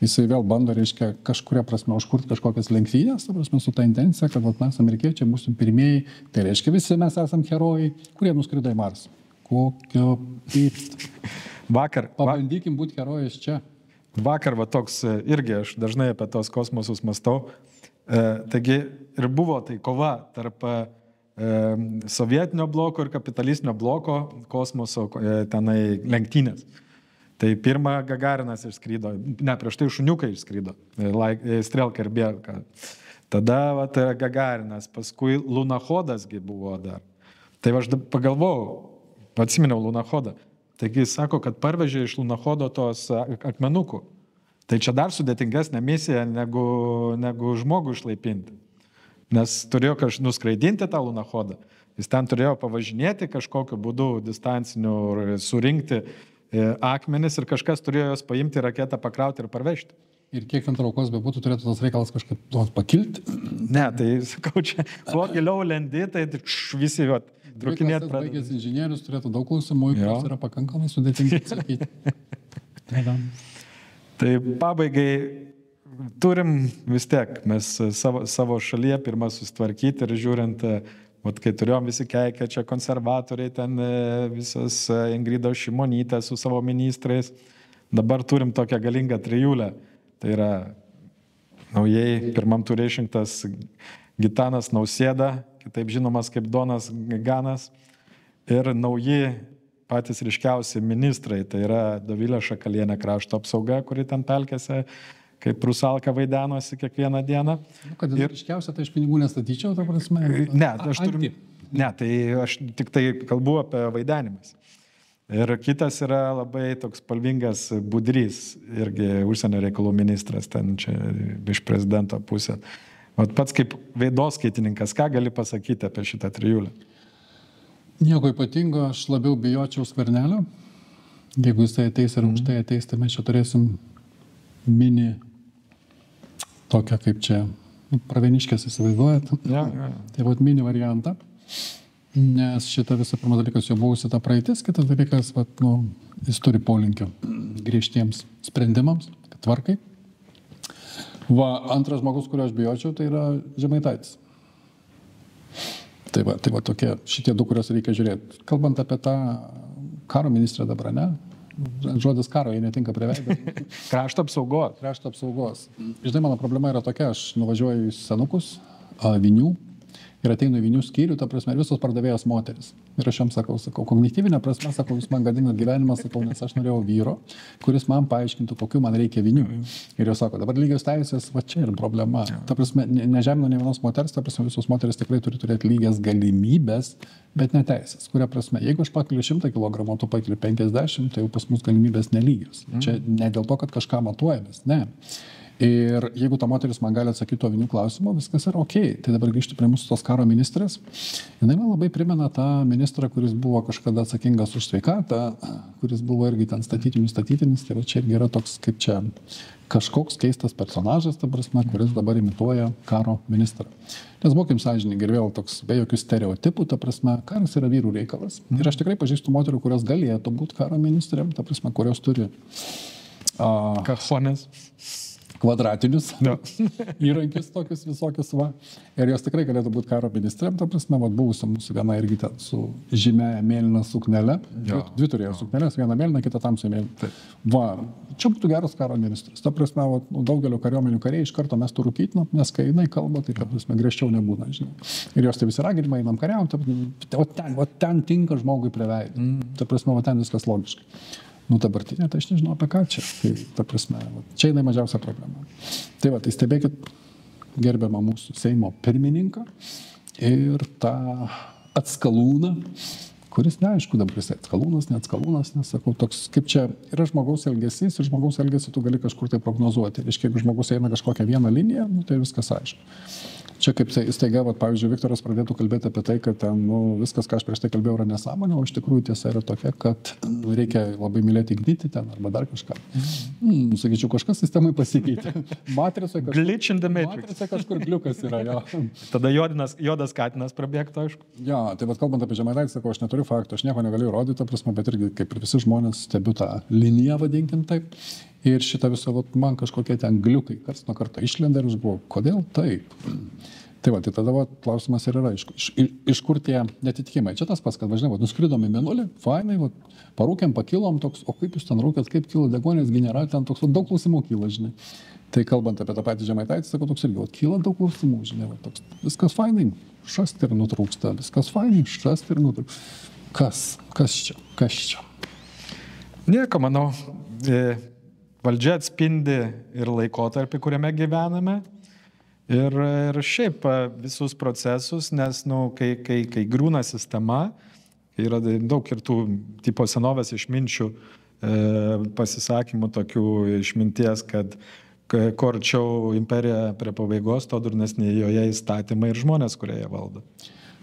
jisai vėl bando, reiškia, kažkuria prasme užkurti kažkokias lenktynės, ta prasme su ta intencija, kad mes amerikiečiai būsim pirmieji. Tai reiškia, visi mes esam herojai, kurie nuskrido į Marsą. Kokio pypt. Pabandykim būti herojais čia. Vakar toks irgi, aš dažnai apie tos kosmosus mąstau. Taigi ir buvo tai kova tarp sovietinio bloko ir kapitalistinio bloko kosmoso tenai lenktynės. Tai pirmą Gagarinas išskrydo, prieš tai šuniukai išskrydo, Strelka ir Bielka. Tada Gagarinas, paskui Lunachodasgi buvo dar. Tai aš pagalvojau, atsiminiau Lunachodą. Taigi jis sako, kad parvežė iš Lunachodo tos akmenukų. Tai čia dar sudėtingesnė misija negu žmogų išlaipinti. Nes turėjo nuskraidinti tą Lunachodą. Jis ten turėjo pavažinėti kažkokiu būdu distanciniu, surinkti akmenis ir kažkas turėjo jos paimti, raketą pakrauti ir parvežti. Ir kiek ant traukos bebūtų, turėtų tas reikalas kažkaip pakilti? Ne, tai sakau, čia kuo giliau lendi, tai visi trukinėt pradeda. Baigęs inžinierius turėtų daug klausimų, kurios yra pakankamai sudėtingi atsakyti. Tai pabaigai turim vis tiek, mes savo šalyje pirmą susitvarkyti ir žiūrint, kai turėjom visi keikia čia konservatoriai, ten visas Ingridos Šimonytės su savo ministrais, dabar turim tokią galingą trijulę. Tai yra naujai pirmam turė išrinktas Gitanas Nausėda, kitaip žinomas kaip Donas Ganas, ir nauji patys ryškiausi ministrai, tai yra Dovilė Šakalienė krašto apsauga, kuri ten pelkėse kaip rusalka vaidenosi kiekvieną dieną. Kad ryškiausia, tai iš pinigų nestatyčiau, ta prasme? Ne, tai aš tik tai kalbu apie vaidenimas. Ir kitas yra labai toks spalvingas Budrys, irgi užsienio reikalų ministras, ten čia iš prezidento pusės. Pats kaip veidoskaitininkas, ką gali pasakyti apie šitą trijulę? Nieko ypatingo, aš labiau bijočiau Skvernelio. Jeigu jisai ateis ir už tai ateis, tai mes čia turėsim mini tokią kaip čia Pravieniškės, įsivaizduojat? Tai mini variantą. Nes šitą visą pirmas dalykas jau buvusi ta praeitis, kitas dalykas, jis turi polinkio griežtiems sprendimams, tvarkai. Antras žmogus, kurio aš bijočiau, tai yra Žemaitaitis. Tai va tokie, šitie du, kuriuos reikia žiūrėti. Kalbant apie tą karo ministrą dabar, ne? Žodis karo, jie netinka prie veido. Krašto apsaugos. Krašto apsaugos. Žinai, mano problema yra tokia, aš nuvažiuoju į senukus, Vinių, ir ateinu į Vinių skyrių, ta prasme, ir visos pardavėjos moteris. Ir aš jam sakau, kognityvinė prasme, sakau, jūs man gadinat gyvenimą, sakau, nes aš norėjau vyro, kuris man paaiškintų, kokiu man reikia Vinių. Ir jos sako, dabar lygios teisės, va čia ir problema. Ta prasme, nežemino ne vienos moters, ta prasme, visos moteris tikrai turi turėti lygias galimybės, bet ne teisės. Kuria prasme, jeigu aš pakeliu 100 kg, tu pakeliu 50, tai jau pas mus galimybės nelygios. Čia ne dėl to, kad kažką matuojamės, ne. Ir jeigu ta moteris man gali atsakyti to vinių klausimą, viskas yra ok. Tai dabar grįžti prie mūsų tos karo ministrės. Jinai man labai primena tą ministrą, kuris buvo kažkada atsakingas už sveikatą, kuris buvo irgi ten statytinis. Tai va čia irgi yra toks, kaip čia, kažkoks keistas personažas, ta prasme, kuris dabar imituoja karo ministrą. Nes būkim sąžininkai ir vėl toks be jokių stereotipų, ta prasme, karas yra vyrų reikalas. Ir aš tikrai pažįstu moterų, kurios galėtų būti karo ministrėm, ta prasme, kurios turi Kafonės. kvadratinius įrankius tokius visokius va. Ir jos tikrai galėtų būti karo ministrėm, ta prasme, va, buvusi mūsų viena irgi ten su žymė mėlyna suknelė. Dvi turėjo suknelės, viena mėlyna, kita tamsiai mėlyna. Va, čia būtų geras karo ministras. Ta prasme, va, daugelio kariuomenių kariai iš karto mes turūkytinom, nes kai jinai kalba, tai ta prasme griežčiau nebūna, žinai. Ir jos tai visi raginimai, einam kariauti, o ten tinka žmogui prie veido. Ta prasme, va, ten viskas logiškai. Nu, dabartinė, tai aš nežinau apie ką čia. Tai, ta prasme, čia jinai mažiausia problema. Tai va, tai stebėkit gerbiamą mūsų Seimo pirmininką ir tą atskalūną, kuris neaišku dabar jis atskalūnas, neatskalūnas, nes sakau, toks kaip čia yra žmogaus elgesys ir žmogaus elgesį tu gali kažkur tai prognozuoti. Reiškia, jeigu žmogus eina kažkokią vieną liniją, nu, tai viskas aišku. Čia kaip staiga, pavyzdžiui, Viktoras pradėtų kalbėti apie tai, kad ten, viskas, ką aš prieš tai kalbėjau, yra nesąmonė, o iš tikrųjų tiesa yra tokia, kad reikia labai mylėti Ignitį ten arba dar kažką. Sakyčiau, kažkas sistemai pasikeitė. Matricoje Glitch in the Matrix. Matricoje kažkur kliukas yra, jo. Tada juodas katinas prabėgtų, aišku. Jo, tai vat kalbant apie Žemaitaitį, sakau, aš neturiu faktų, aš nieko negaliu įrodyti, prasme, bet irgi kaip ir visi žmonės stebiu tą liniją, vadinkim taip. Ir šitą visą, man kažkokie ten gliukai, karts nuo karto išlenda ir aš buvau, kodėl taip? Tai va, tai tada klausimas ir yra, iš kur tie netitikimai. Čia tas pats, kad važinai, nuskridom į Mėnulį, fainai, parūkėm, pakilom, toks, o kaip jūs ten rūkėt, kaip kilo degonės generalė, ten toks, daug klausimų kyla, žinai. Tai kalbant apie tą patį Žemaitaitį, sakau, toks irgi, kyla daug klausimų, žinai, toks, viskas fainai, šast ir nutrūksta, viskas fainai, šast ir nutrūksta. Kas čia? Nieko, manau, valdžia atspindi ir laikotarpį, kuriame gyvename, ir šiaip visus procesus, nes, kai grūna sistema, yra daug ir tų tipo senovės išminčių pasisakymų tokių išminties, kad kuo arčiau imperija prie pabaigos, to durnesni joje įstatymai ir žmonės, kurie ją valdo.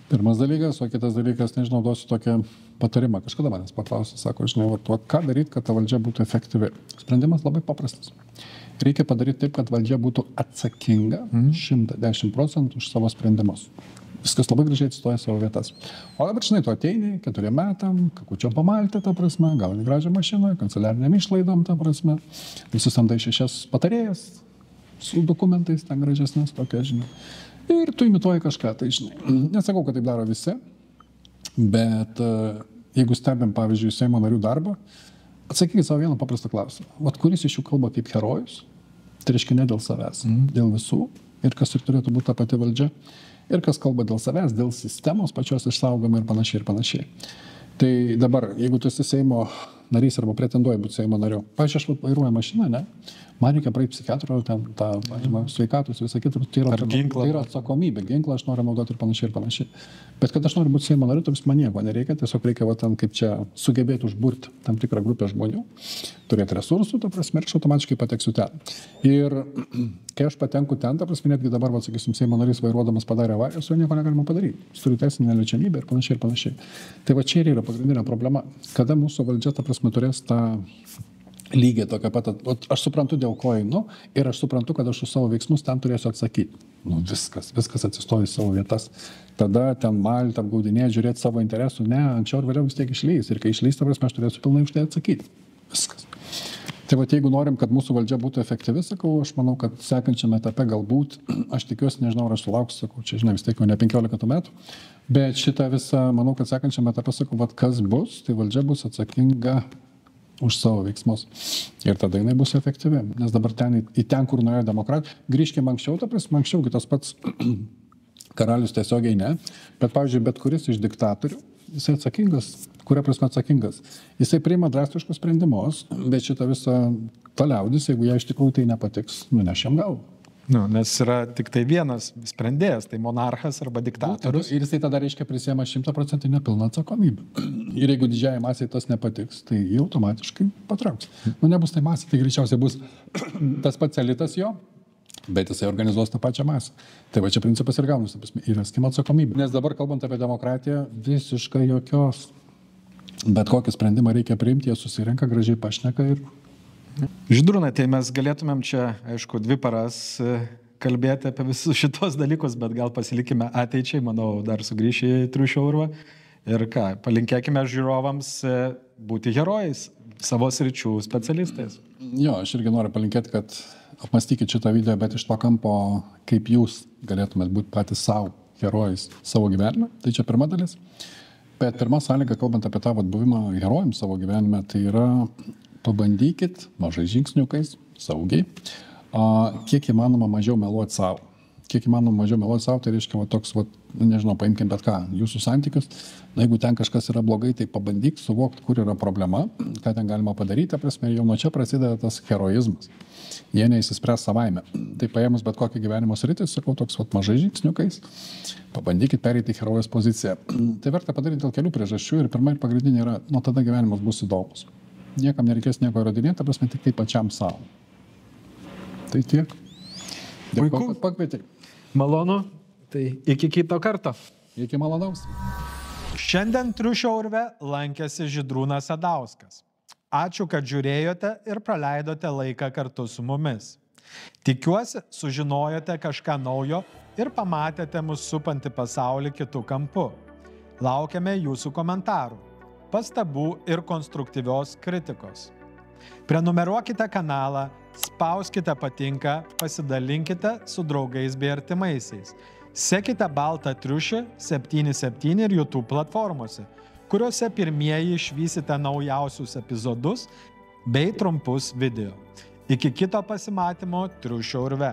Pirmas dalykas, o kitas dalykas, nežinau, duosiu tokią patarimą. Kažkada manęs paklausė, sako, žinai, ką daryti, kad ta valdžia būtų efektyvi. Sprendimas labai paprastas. Reikia padaryti taip, kad valdžia būtų atsakinga 110% už savo sprendimus. Viskas labai gražiai atsistoja savo vietas. O dabar, žinai, tu ateini 4 metam, kakučiom pamalti, ta prasme, gauni gražią mašiną, kanceliariniam išlaidom, ta prasme, susamdai 6 patarėjas su dokumentais, ten gražesnės tokia, žinai. Ir tu imituoji kažką, tai žinai. Nesakau, kad taip daro visi, bet jeigu stebim, pavyzdžiui, Seimo narių darbą, atsakykit savo vieną paprastą klausimą. Vat kuris iš jų kalba kaip herojus, tai reiškia ne dėl savęs, dėl visų, ir kas ir turėtų būti ta pati valdžia, ir kas kalba dėl savęs, dėl sistemos pačios išsaugomai ir panašiai. Tai dabar, jeigu tu esi Seimo narys arba pretenduoji būti Seimo nariu, pavyzdžiui, aš vairuoju mašiną, ne? Man reikia praeiti psichiatro, ten tą sveikatus, visą kitą, tai yra atsakomybė, ginklą aš noriu naudoti ir panašiai. Bet kad aš noriu būti Seimo nariu, tai man nieko nereikia, tiesiog reikia ten kaip čia sugebėti užburti tam tikrą grupę žmonių, turėti resursų, ta prasme, ir aš automatiškai pateksiu ten. Ir kai aš patenku ten, ta prasme, netgi dabar, sakysim, Seimo narys vairuodamas padarė avariją, su juo nieko negalima padaryti. Jis turi teisinę neliečiamybę ir panašiai. Tai va čia ir yra pagrindinė problema, kada mūsų valdžia, ta prasme, turės tą lygiai tokia pat, aš suprantu, dėl ko einu ir aš suprantu, kad aš už savo veiksmus ten turėsiu atsakyti. Viskas atsistoja į savo vietas. Tada ten malti, apgaudinėti, žiūrėti savo interesų. Ne, anksčiau ir vėliau vis tiek išleis. Ir kai išleis, ta prasme, aš turėsiu pilnai už tai atsakyti. Viskas. Tai va, jeigu norim, kad mūsų valdžia būtų efektyvi, sakau, aš manau, kad sekančiame etape galbūt, aš tikiuosi, nežinau, ar aš sulauksiu, sakau, čia, žinai, vis tiek jau ne 15 metų, bet šitą visą, manau, kad sekančiame etape, sakau, va, kas bus, tai valdžia bus atsakinga už savo veiksmus. Ir tada jinai bus efektyvi. Nes dabar ten, kur nuėjo demokratija, grįžkime anksčiau, ta prasme, anksčiau tas pats karalius tiesiogiai ne, bet, pavyzdžiui, bet kuris iš diktatorių, jisai atsakingas, kuria prasme atsakingas. Jisai priima drastiškus sprendimus, bet šitą visą liaudis, jeigu jie iš tikrųjų tai nepatiks, nuneš jam galvą. Nes yra tik tai vienas sprendėjas, tai monarchas arba diktatorius. Ir jisai tada reiškia prisiema 100% nepilną atsakomybę. Ir jeigu didžiajai masiai tas nepatiks, tai jį automatiškai patrauks. Nebus tai masė, tai greičiausiai bus tas pats elitas jo, bet jisai organizuos tą pačią masę. Tai va čia principas ir gaunasi, įveskim atsakomybę. Nes dabar kalbant apie demokratiją, visiškai jokios. Bet kokį sprendimą reikia priimti, jie susirenka, gražiai pašneka ir... Žydrūnai, tai mes galėtumėm čia, aišku, 2 paras kalbėti apie visus šitos dalykus, bet gal pasilikime ateičiai, manau, dar sugrįši į triušio urvą. Ir ką, palinkėkime žiūrovams būti herojais, savo sričių specialistais. Jo, aš irgi noriu palinkėti, kad apmastykit šitą video, bet iš to kampo, kaip jūs galėtumėt būti patys savo herojais savo gyvenime. Tai čia pirma dalis. Bet pirma sąlyga, kalbant apie tą buvimą herojim savo gyvenime, tai yra pabandykit mažai žingsniukais, saugiai, kiek įmanoma mažiau meluoti savo. Kiek įmanoma mažiau meluoti savo, tai reiškia toks, nežinau, paimkim bet ką, jūsų santykius. Jeigu ten kažkas yra blogai, tai pabandyk suvokti, kur yra problema, ką ten galima padaryti, prasme, jau nuo čia prasideda tas heroizmas. Jie neįsispręs savaime. Tai paėmus bet kokį gyvenimo sritį, sakau, toks mažai žingsniukais, pabandykit pereiti į herojos poziciją. Tai verta padaryti dėl kelių priežasčių ir pirma ir pagrindinė yra, nuo tada gyvenimas bus įdomus. Niekam nereikės nieko įrodinėti, prasme, tik tai pačiam savo. Tai tiek. Dėkui, kad pakvietei. Malonu, tai iki kito karto. Iki malonaus. Šiandien triušio urve lankėsi Žydrūnas Sadauskas. Ačiū, kad žiūrėjote ir praleidote laiką kartu su mumis. Tikiuosi, sužinojote kažką naujo ir pamatėte mus supantį pasaulį kitų kampų. Laukiame jūsų komentarų, pastabų ir konstruktyvios kritikos. Prenumeruokite kanalą, spauskite patinka, pasidalinkite su draugais bei artimaisiais. Sekite Baltą triušį 77 ir YouTube platformose, kuriuose pirmieji išvysite naujausius epizodus bei trumpus video. Iki kito pasimatymo triušio urve.